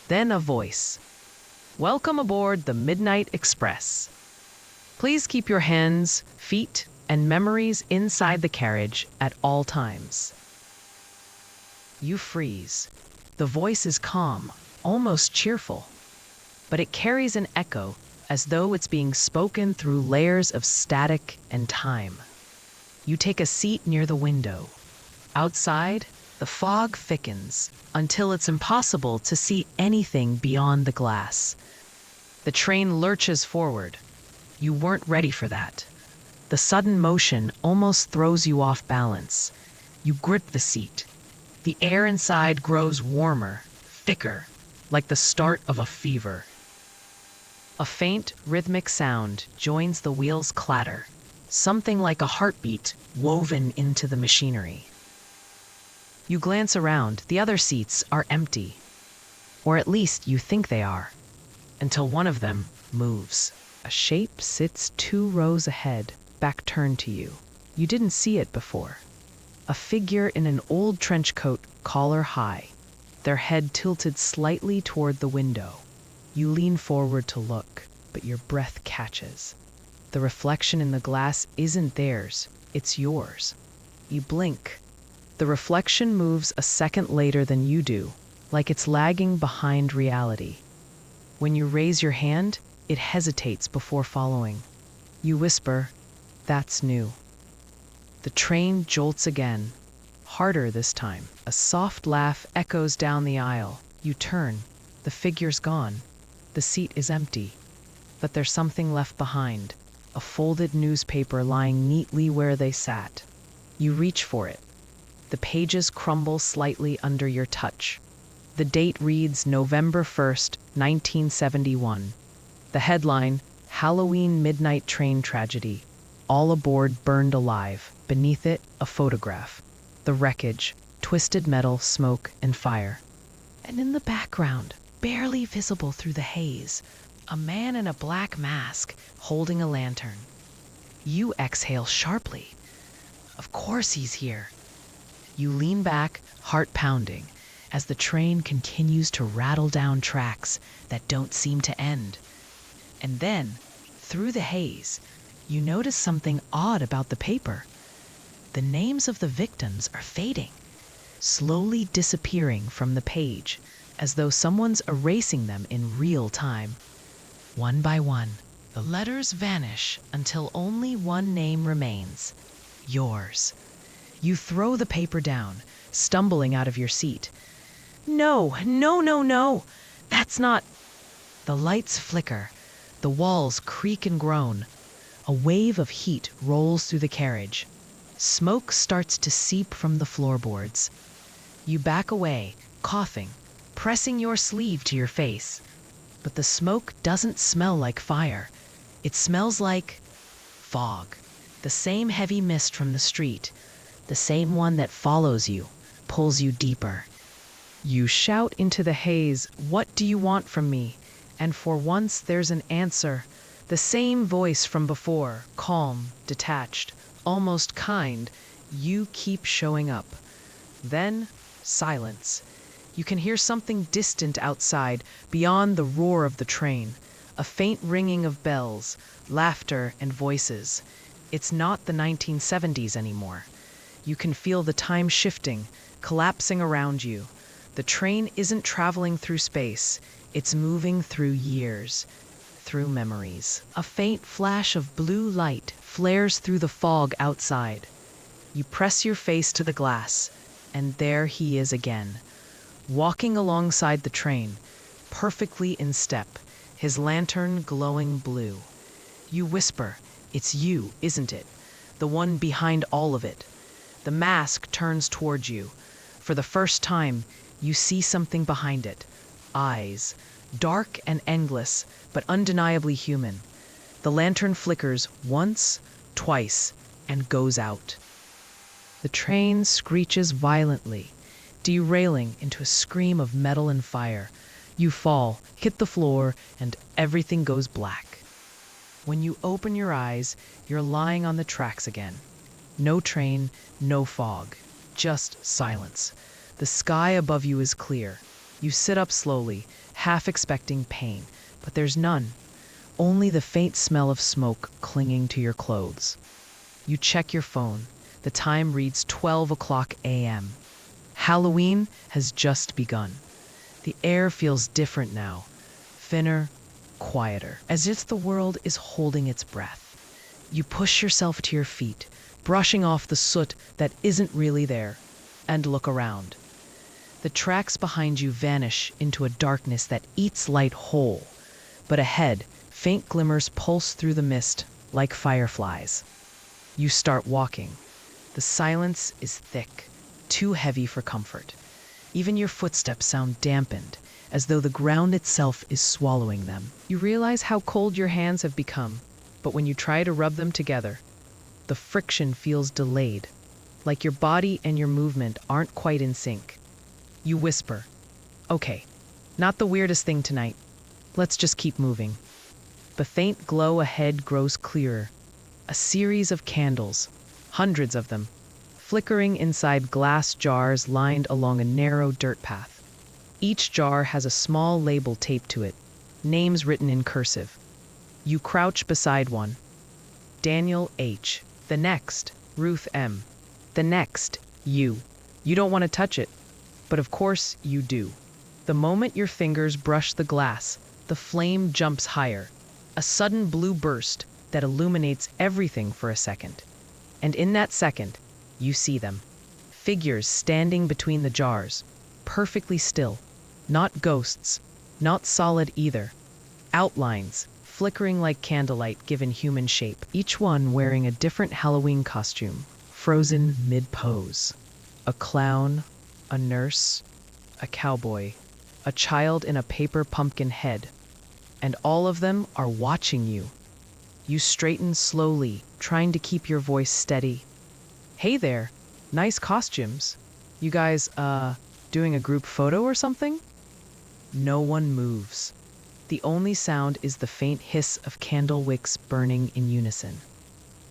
Then a voice. Welcome aboard the Midnight Express. Please keep your hands, feet, and memories inside the carriage at all times. You freeze. The voice is calm, almost cheerful, but it carries an echo as though it's being spoken through layers of static and time. You take a seat near the window. Outside, the fog thickens until it's impossible to see anything beyond the glass. The train lurches forward. You weren't ready for that. The sudden motion almost throws you off balance. You grip the seat. The air inside grows warmer, thicker, like the start of a fever. A faint, rhythmic sound joins the wheels' clatter, something like a heartbeat woven into the machinery. You glance around. The other seats are empty, or at least you think they are, until one of them moves. A shape sits 2 rows ahead, back turned to you. You didn't see it before. A figure in an old trench coat, collar high, their head tilted slightly toward the window. You lean forward to look, but your breath catches. The reflection in the glass isn't theirs, it's yours. You blink. The reflection moves a second later than you do, like it's lagging behind reality. When you raise your hand, it hesitates before following. You whisper, "That's new." The train jolts again, harder this time. A soft laugh echoes down the aisle. You turn. The figure's gone. The seat is empty. But there's something left behind, a folded newspaper lying neatly where they sat. You reach for it. The pages crumble slightly under your touch. The date reads November 1st, 1971. The headline, Halloween Midnight Train Tragedy. all aboard burned alive. Beneath it, a photograph. The wreckage, twisted metal, smoke, and fire. And in the background, barely visible through the haze, a man in a black mask holding a lantern. You exhale sharply. Of course he's here. You lean back, heart pounding, as the train continues to rattle down tracks that don't seem to end. And then, through the haze, you notice something odd about the paper. The names of the victims are fading, slowly disappearing from the page, as though someone's erasing them in real time. One by one, the letters vanish until only one name remains: yours. You throw the paper down, stumbling out of your seat. No, no, no, no! That's not... The lights flicker. The walls creak and groan. A wave of heat rolls through the carriage. Smoke starts to seep from the floorboards. You back away, coughing, pressing your sleeve to your face. But the smoke doesn't smell like fire. It smells like fog. The same heavy mist from the street. The same one that follows you, pulls you deeper. You shout into the haze, "What do you want from me?" And for once there's an answer. The same voice from before, calm, detached, almost kind. You keep showing up. Then, silence. You can hear something distant outside, beyond the roar of the train. A faint ringing of bells, laughter and voices. It's not the 1970s anymore. You can feel the time shifting, collapsing around you. The train isn't traveling through space. It's moving through years, through memories. A faint flash of blue light flares through the fog outside. You press your face to the glass, and there he is again, walking alongside the train, perfectly in step, his lantern glowing blue. You whisper, "It's you, isn't it? The one behind all of it." The mask turns towards you. For the first time, you see something behind it. Eyes, dark and endless, but undeniably human. The lantern flickers once, twice, and goes out. The train screeches violently, derailing into a scream of metal and fire. You fall, hit the floor, and everything goes black. When you open your eyes, you're lying on the tracks again. No train, no fog, just silence. The sky above you is clear. You sit up slowly, half expecting pain, but there's none. Only the faint smell of smoke clinging to your clothes. You check your phone. The time reads 12 o'clock a.m. Halloween has just begun. The air feels different now, thinner, quieter, as if the world is holding its breath. You push yourself to your feet, brushing off the soot that isn't really there, and look around. The tracks behind you vanish into a darkness that eats light whole, but ahead, faint glimmers pulse through the mist like fireflies. You start walking. The silence is thick, too heavy for comfort. Even your footsteps sound dampened, as though the ground itself is swallowing them. You realize how cold your hands have become, but when you try to rub them together, the friction feels delayed, like your body and your movement aren't quite in sync. You whisper, "Okay, not the weirdest thing tonight. Let's just keep moving." The faint glow ahead grows clearer. A series of candles, hundreds of them, flickering inside glass jars lined along a narrow dirt path. Each jar has a small label taped to it, names written in cursive. You crouch beside one. Daniel H. The next, Ruth M. The next, you. You don't want to touch it, but of course you do. The moment your fingers brush the glass, the flame jumps higher. A sudden blue burst that illuminates everything for a second. And in that second, you see them. Figures standing between the jars, perfectly still. Not ghosts, not solid either. Outlines, flickering like candlelight given human shape, each one wearing a different Halloween costume, frozen mid-pose. A clown, a nurse, a cowboy, a child in a paper pumpkin head. And all of them are watching you. You straighten slowly, trying to keep your voice steady. "Hey there, nice costumes. You guys, doing a group photo or something?" No one moves. The only sound is the faint hiss of candle wicks burning in unison.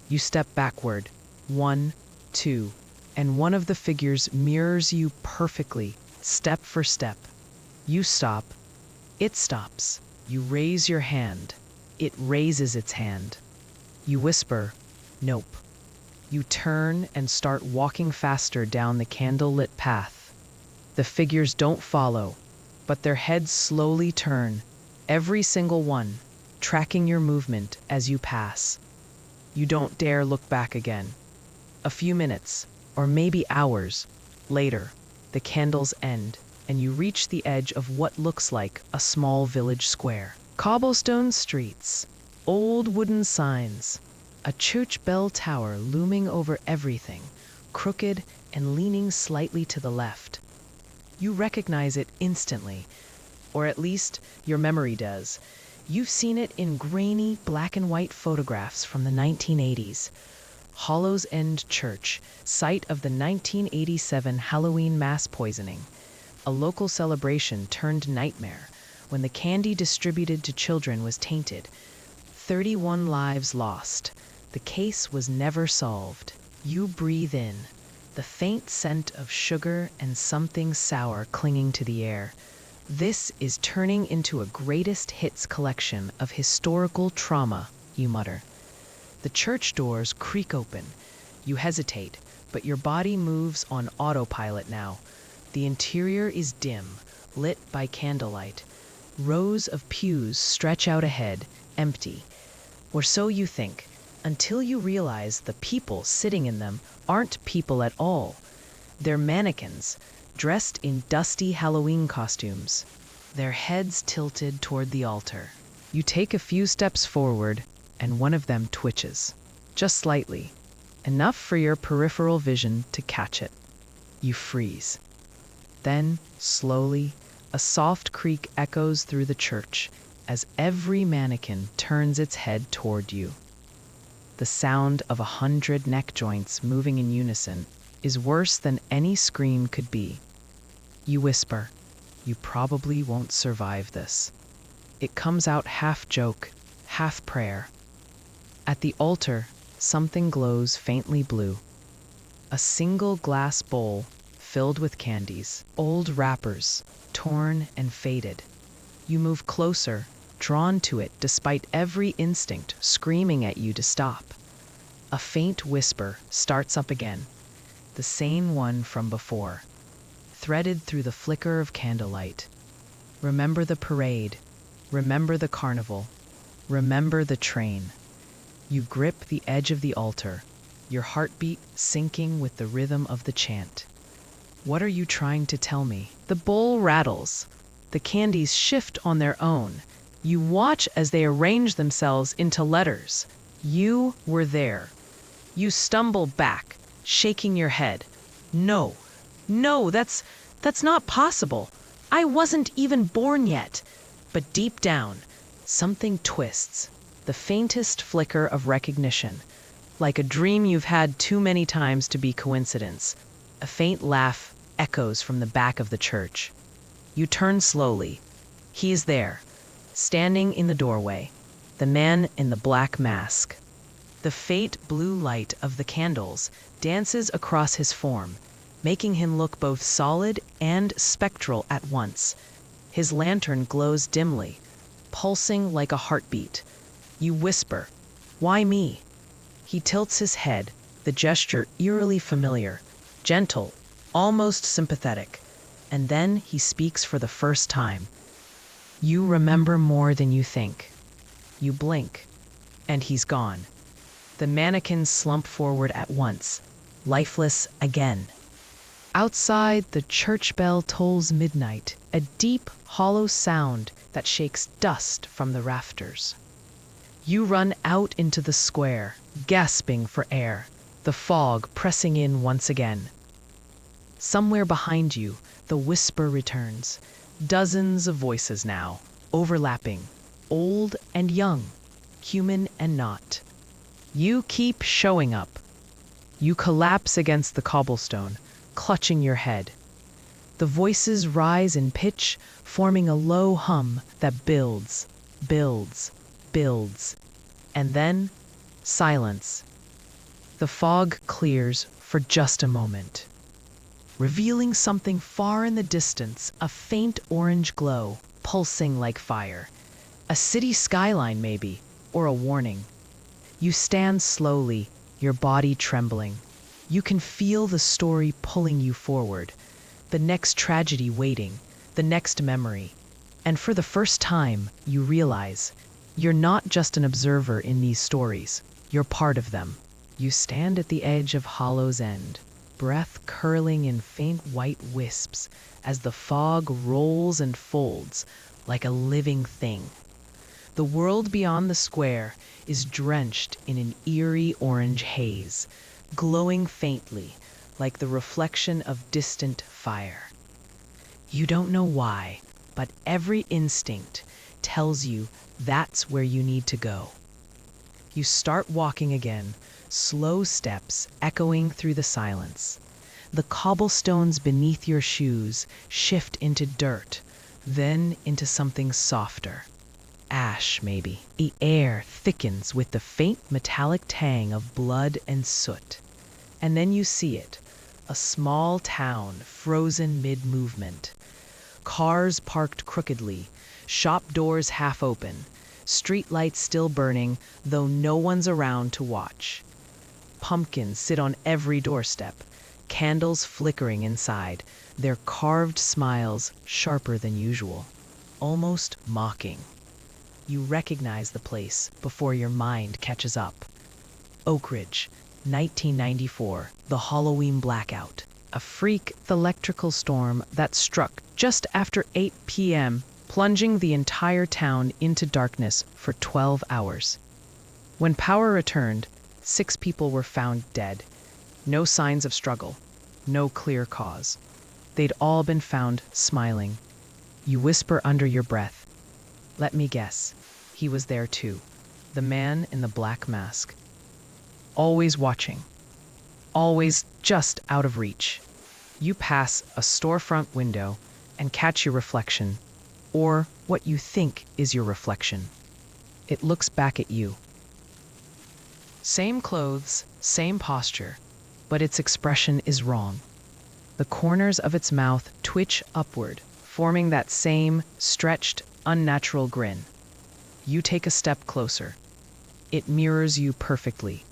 You step backward, 1, 2, and one of the figures mirrors you perfectly, step for step. You stop. It stops. You raise your hand. It raises its hand. You whisper, "Nope." You turn and start walking faster down the candlelit path. The figures don't follow, but their heads slowly turn, every single one, tracking your movement as you pass. You don't dare look back again. A few minutes, or maybe hours, later, the candles end, and you reach the edge of what looks like a small village square. Cobblestone streets, old wooden signs, a church bell tower looming over everything, crooked and leaning slightly to the left. You recognize it instantly, or at least your memory does. You've seen it in grainy black and white photographs from the 1980s. Hollow's End Church, site of the 1987 Halloween mass poisoning, a local celebration turned nightmare when the candy distributed to children was tainted. 31 lives lost. The case was never solved. You breathe in the faint scent of sugar and something sour clinging to the air. This is turning into a greatest hits collection of historical trauma, you mutter. The church doors creak open. You hesitate, but your body moves on autopilot now. The interior is dim, lit by candlelight. Rows of pews stretch out ahead, empty. Or so you think, until you realize the people sitting in them aren't people at all. They're mannequins, dressed in dusty Halloween costumes, their heads tilted toward the altar. You take a few steps forward, and one of them twitches, just slightly, enough for your peripheral vision to catch it. You freeze. Then, slowly, a soft creak echoes through the church as every mannequin turns its head toward you. The sound of 100 neck joints moving in unison is worse than any scream could be. You whisper, "You probably won't survive this." It comes out half joke, half prayer. At the altar, something glows faintly blue. A single glass bowl filled with candies, old wrappers, torn and faded. You move closer, drawn to it despite every instinct screaming at you to stop. A faint whisper starts up again, the same one from before, threaded through the flicker of candlelight. Remember the parade. Remember the carnival. Remember the train. You grip the edge of the altar, your heartbeat syncing with the rhythm of the chant. What are you trying to tell me? The bowl rattles. The candies shift on their own. You watch as they arrange themselves into letters. You were there. You stumble back, shaking your head. No, that's not possible. I wasn't even born yet. But deep down, something twists, the faintest flicker of recognition, like a dream you've had too many times to be coincidence. A faint laugh echoes from the back of the church. You turn slowly. He is there, standing in the doorway, the man in the black mask. The faint blue light of the candles dances across his form, making him look both solid and spectral at once. His lantern glows dimly, pulsing like a heartbeat. You whisper, "Why me?" He tilts his head, the gesture eerily familiar, gentle, almost sympathetic. And then he speaks for the first time. You remember more than you think. You blink, and he's gone. The mannequins slump forward at once, lifeless again. Outside, the church bell tolls midnight, a deep, hollow sound that shakes dust from the rafters. You run out into the square, gasping for air, the fog pressing in once again. Somewhere behind you, the whisper returns. Dozens of voices now, overlapping, old and young, human and not. You keep showing up. You collapse against the cobblestone, clutching your head. The voices rise in pitch, forming a low hum that builds, builds, builds. And then, silence. The fog clears for just a moment, revealing something far in the distance, a faint orange glow, pulsing like fire. A city skyline, maybe, or a warning. You stand slowly, your body trembling. You can feel the story pulling you forward, the next tragedy waiting, the next memory. And for the first time, you realize you're not just an observer in these stories, you're part of them. You stand at the edge of Hollow's End, breath curling in faint white wisps as the fog rolls and folds like a living thing. The world beyond the square is drenched in an eerie orange haze, glowing faintly like the reflection of distant fire. You don't know why, but every instinct tells you that's where you need to go. You start walking again, slow steps echoing through the silence. The cobblestones beneath your shoes shift into dirt, then into something softer. Ash, maybe. The air thickens with the faint metallic tang of blood and soot. And then you see it, a small town frozen mid-movement. Cars parked crookedly, shop doors half open, street lights still burning, though no one's around to watch. Pumpkins sit on every doorstep, candles flickering inside, their carved smiles sharper than usual, almost mocking. You recognize the place before your mind catches up. Oak Ridge, 1994, the Halloween blackout. A freak electrical storm that struck just after 8 p.m., plunging the entire town into darkness for 12 hours. When power returned, 6 people were found dead. No signs of struggle, no clear cause. They'd all been found smiling. You whisper under your breath, "Let me guess, he was there too, the man in the black mask." Always watching, always just out of reach. You pass a storefront window and catch your reflection, or what you think is your reflection. It looks back at you. Same clothes, same posture, but its expression is wrong. The corners of its mouth twitch upward, forming that same stretched, unnatural grin. You take a step closer. It mirrors you perfectly.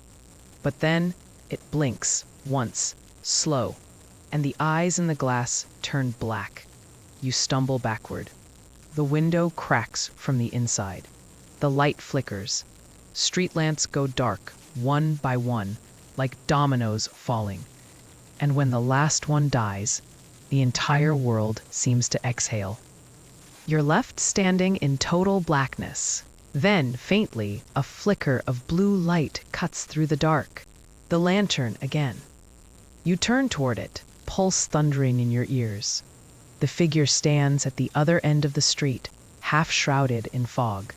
But then it blinks once, slow, and the eyes in the glass turn black. You stumble backward. The window cracks from the inside. The light flickers. Street lamps go dark, one by one, like dominoes falling. And when the last one dies, the entire world seems to exhale. You're left standing in total blackness. Then, faintly, a flicker of blue light cuts through the dark. The lantern again. You turn toward it, pulse thundering in your ears. The figure stands at the other end of the street, half shrouded in fog.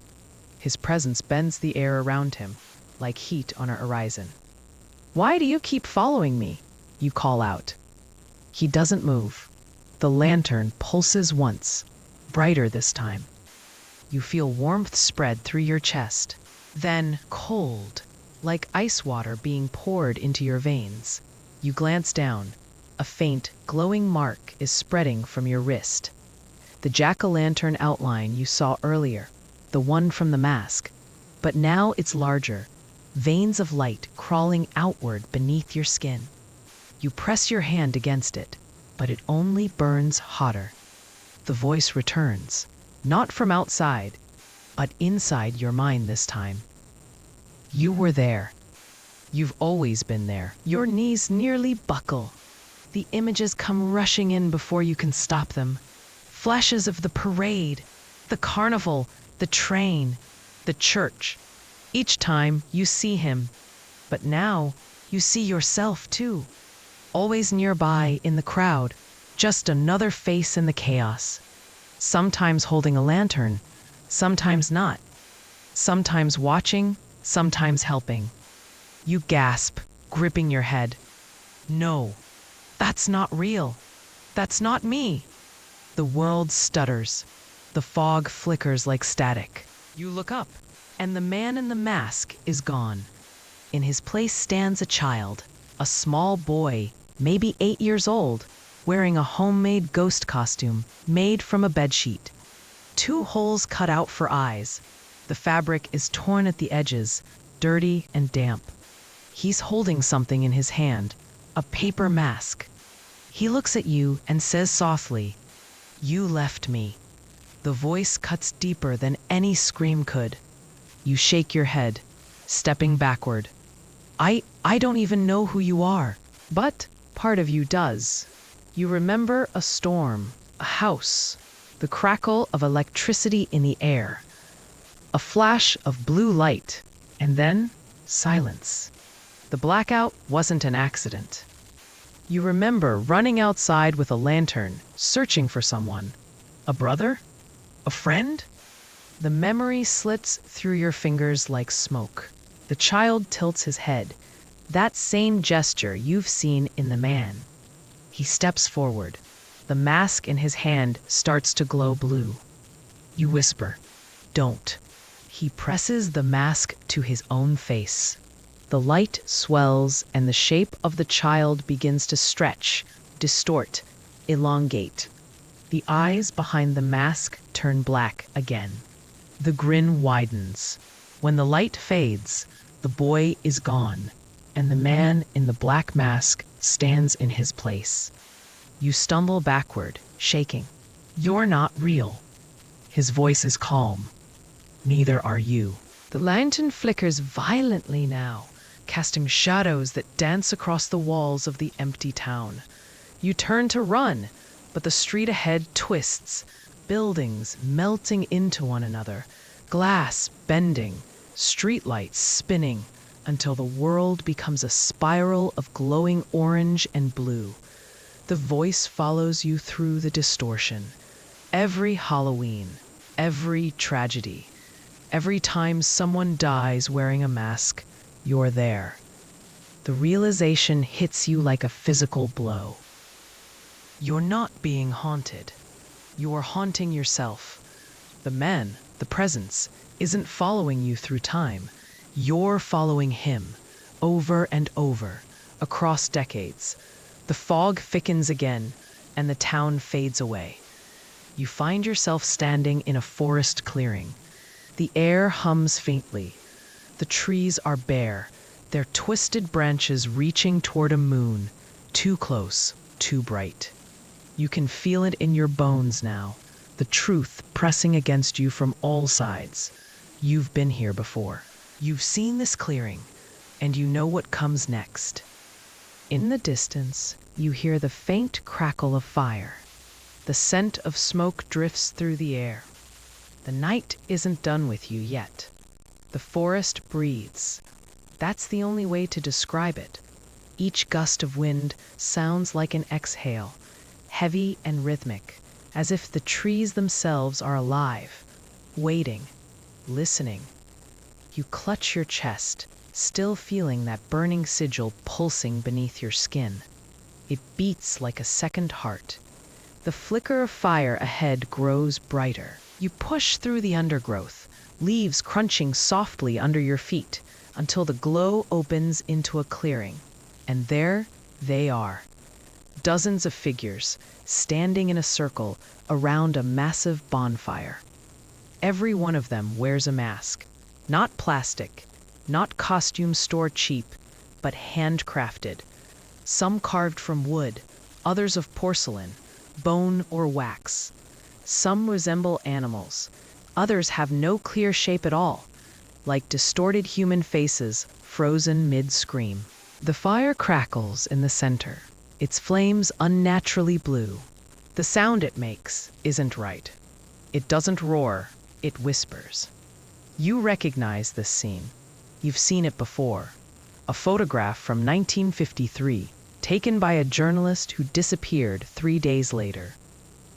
His presence bends the air around him, like heat on a horizon. "Why do you keep following me?" you call out. He doesn't move. The lantern pulses once, brighter this time. You feel warmth spread through your chest, then cold, like ice water being poured into your veins. You glance down. A faint, glowing mark is spreading from your wrist. The jack-o'-lantern outline you saw earlier, the one from the mask. But now it's larger, veins of light crawling outward beneath your skin. You press your hand against it, but it only burns hotter. The voice returns, not from outside, but inside your mind this time. You were there. You've always been there. Your knees nearly buckle. The images come rushing in before you can stop them. Flashes of the parade, the carnival, the train, the church. Each time you see him, but now you see yourself too. Always nearby in the crowd, just another face in the chaos. Sometimes holding a lantern, sometimes not. Sometimes watching, sometimes helping. You gasp, gripping your head. No, that's not real. That's not me. The world stutters. The fog flickers like static. You look up, and the man in the mask is gone. In his place stands a child, a small boy, maybe 8 years old, wearing a homemade ghost costume made from a bedsheet. 2 holes cut out for eyes. The fabric is torn at the edges, dirty and damp. He's holding something in his hand, a paper mask. He looks at you and says softly, "You left me." The voice cuts deeper than any scream could. You shake your head, stepping backward. I don't even know who you are, but part of you does. You remember a storm, a house, the crackle of electricity in the air, a flash of blue light, and then silence. The blackout wasn't an accident. You remember running outside with a lantern, searching for someone. A brother? A friend? The memory slits through your fingers like smoke. The child tilts his head. That same gesture you've seen in the man. He steps forward. The mask in his hand starts to glow blue. You whisper, "Don't." He presses the mask to his own face. The light swells and the shape of the child begins to stretch, distort, elongate. The eyes behind the mask turn black again. The grin widens. When the light fades, the boy is gone, and the man in the black mask stands in his place. You stumble backward, shaking. "You're not real." His voice is calm. "Neither are you." The lantern flickers violently now, casting shadows that dance across the walls of the empty town. You turn to run, but the street ahead twists, buildings melting into one another, glass bending, streetlights spinning, until the world becomes a spiral of glowing orange and blue. The voice follows you through the distortion. Every Halloween, every tragedy, every time someone dies wearing a mask, you're there. The realization hits you like a physical blow. You're not being haunted. You're haunting yourself. The man, the presence, isn't following you through time. You're following him, over and over, across decades. The fog thickens again, and the town fades away. You find yourself standing in a forest clearing. The air hums faintly. The trees are bare, their twisted branches reaching toward a moon, too close, too bright. You can feel it in your bones now, the truth pressing against you from all sides. You've been here before. You've seen this clearing, and you know what comes next. In the distance, you hear the faint crackle of fire. The scent of smoke drifts through the air. The night isn't done with you yet. The forest breathes. That's the only way to describe it. Each gust of wind sounds like an exhale, heavy and rhythmic, as if the trees themselves are alive, waiting, listening. You clutch your chest, still feeling that burning sigil pulsing beneath your skin. It beats like a second heart. The flicker of fire ahead grows brighter. You push through the undergrowth, leaves crunching softly under your feet, until the glow opens into a clearing. And there they are. Dozens of figures, standing in a circle around a massive bonfire. Every one of them wears a mask. Not plastic, not costumes stored cheap, but handcrafted. Some carved from wood, others of porcelain, bone or wax. Some resemble animals, others have no clear shape at all, like distorted human faces frozen mid-scream. The fire crackles in the center, its flames unnaturally blue. The sound it makes isn't right. It doesn't roar, it whispers. You recognize this scene. You've seen it before. A photograph from 1953, taken by a journalist who disappeared 3 days later.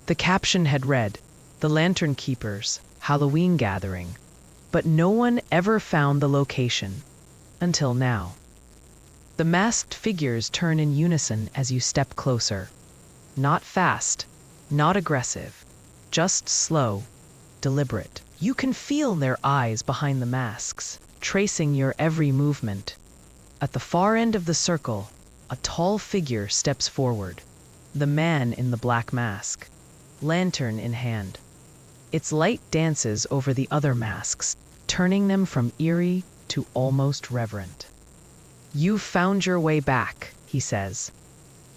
The caption had read, "The Lantern Keepers, Halloween Gathering," but no one ever found the location. Until now. The masked figures turn in unison as you step closer. Not fast, not aggressive, just slow, deliberate. You can feel their eyes behind the masks, tracing your every movement. At the far end of the circle, a tall figure steps forward. The man in the black mask, lantern in hand. Its light dances over the other masks, turning them from eerie to almost reverent. "You've found your way back," he says.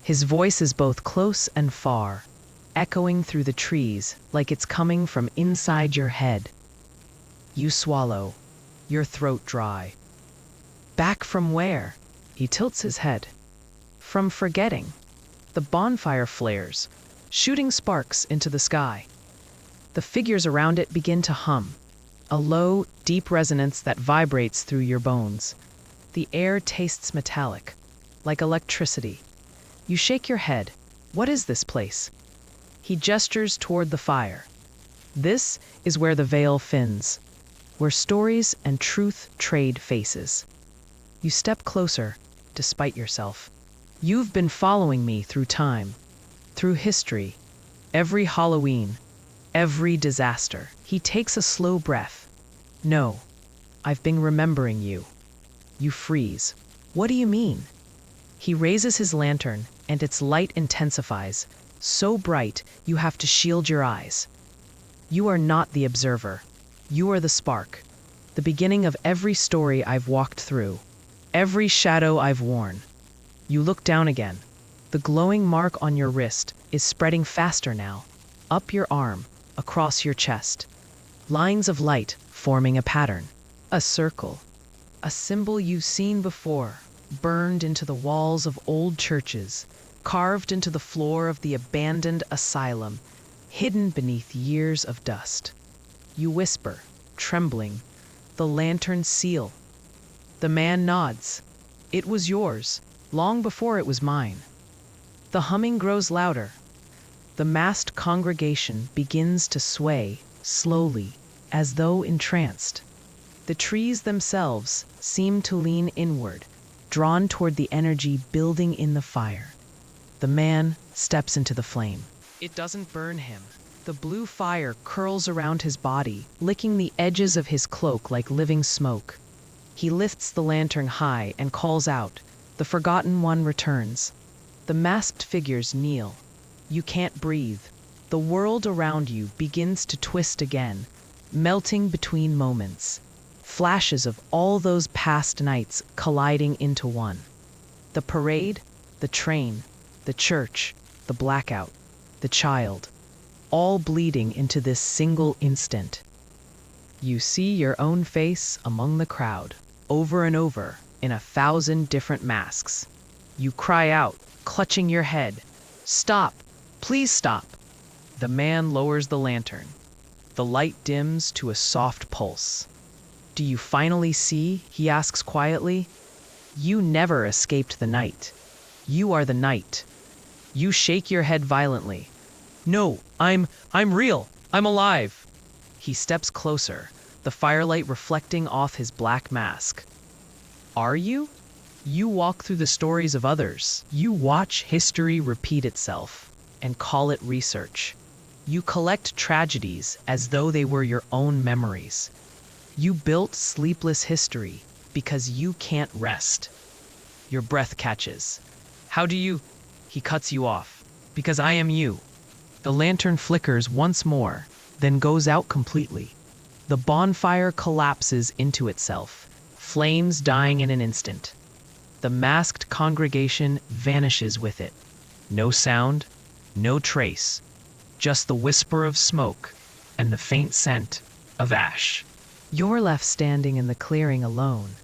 His voice is both close and far, echoing through the trees like it's coming from inside your head. You swallow, your throat dry. "Back from where?" He tilts his head. "From forgetting." The bonfire flares, shooting sparks into the sky. The figures around it begin to hum, a low, deep resonance that vibrates through your bones. The air tastes metallic, like electricity. You shake your head. What is this place? He gestures toward the fire. This is where the veil thins, where stories and truth trade faces. You step closer, despite yourself. You've been following me through time, through history, every Halloween, every disaster. He takes a slow breath. "No, I've been remembering you." You freeze. "What do you mean?" He raises his lantern, and its light intensifies, so bright you have to shield your eyes. You are not the observer. You are the spark, the beginning of every story I've walked through, every shadow I've worn. You look down again. The glowing mark on your wrist is spreading faster now, up your arm, across your chest. Lines of light forming a pattern, a circle. A symbol you've seen before, burned into the walls of old churches, carved into the floor of the abandoned asylum, hidden beneath years of dust. You whisper, trembling, "The lantern's seal." The man nods. "It was yours, long before it was mine." The humming grows louder. The massed congregation begins to sway, slowly, as though entranced. The trees themselves seem to lean inward, drawn toward the energy building in the fire. The man steps into the flame. It doesn't burn him. The blue fire curls around his body, licking the edges of his cloak like living smoke. He lifts the lantern high and calls out. The forgotten one returns. The masked figures kneel. You can't breathe. The world around you begins to twist again, melting between moments. Flashes of all those past nights colliding into one. The parade, the train, the church, the blackout, the child, all bleeding into this single instant. You see your own face among the crowd, over and over, in 1,000 different masks. You cry out, clutching your head, "Stop! Please stop!" The man lowers the lantern. The light dims to a soft pulse. "Do you finally see?" he asks quietly. "You never escaped the night. You are the night." You shake your head violently. "No, I'm real. I'm alive." He steps closer, the firelight reflecting off his black mask. "Are you?" You walk through the stories of others. You watch history repeat itself and call it research. You collect tragedies as though they were your own memories. You built Sleepless History because you can't rest. Your breath catches. "How do you?" He cuts you off. "Because I am you." The lantern flickers once more, then goes out completely. The bonfire collapses into itself, flames dying in an instant. The masked congregation vanishes with it. No sound, no trace, just the whisper of smoke and the faint scent of ash. You're left standing in the clearing alone,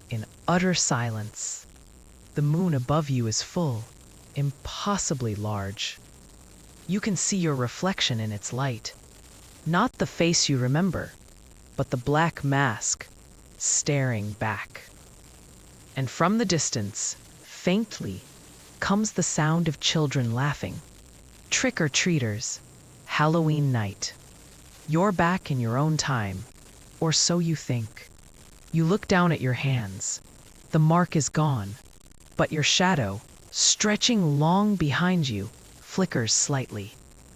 in utter silence. The moon above you is full, impossibly large. You can see your reflection in its light. Not the face you remember, but the black mask staring back. And from the distance, faintly, comes the sound of children laughing. Trick-or-treaters, Halloween night. You're back in your own time. Or so you think. You look down at your hands. The mark is gone. But your shadow, stretching long behind you, flickers slightly.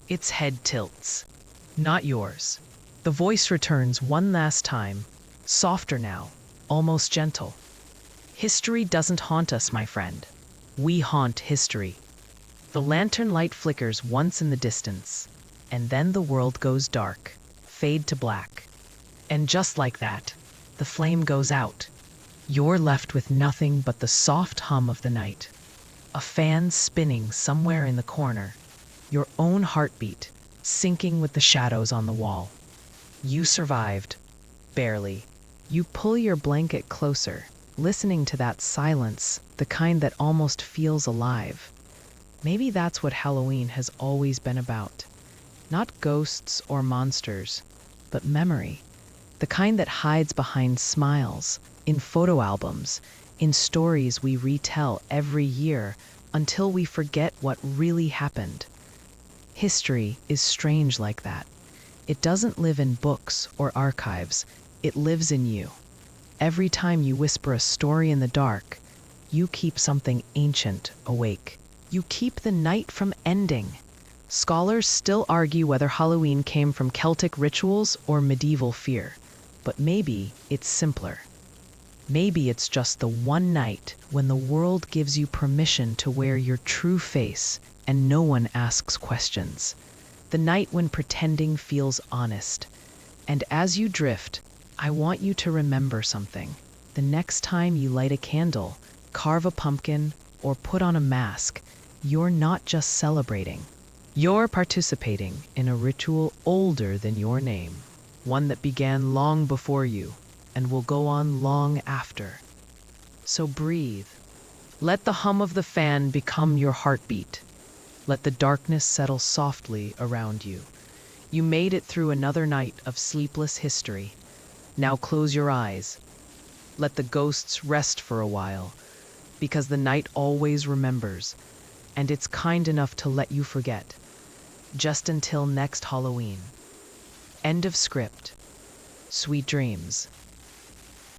Its head tilts. Not yours. The voice returns one last time, softer now, almost gentle. History doesn't haunt us, my friend. We haunt history. The lantern light flickers once in the distance, and then the world goes dark, fade to black. And just like that, the flame goes out. You're left with nothing but the soft hum of the night. A fan spinning somewhere in the corner. Your own heartbeat, syncing with the shadows on the wall. You survived. Barely. You pull your blanket closer, listening to that silence, the kind that almost feels alive. Maybe that's what Halloween has always been about. Not ghosts or monsters, but memory. The kind that hides behind smiles, in photo albums, in stories we retell every year until we forget what really happened. History is strange like that. It doesn't live in books or archives. It lives in you. Every time you whisper a story in the dark, you keep something ancient awake. You keep the night from ending. Scholars still argue whether Halloween came from Celtic rituals or medieval fear. But maybe it's simpler. Maybe it's just the one night when the world gives you permission to wear your true face and no one asks questions. The night when pretending feels honest. And as you drift, I want you to remember something. The next time you light a candle, carve a pumpkin, or put on a mask, you're not just celebrating. You're participating in a ritual older than your name. One that began long before you and will go on long after. So breathe. Let the hum of the fan become your heartbeat. Let the darkness settle softly around you. You made it through another night of sleepless history. Now close your eyes. Let the ghosts rest for a while, because the night always remembers, and it's kind enough to let you forget. Just until next Halloween. End of script. Sweet dreams.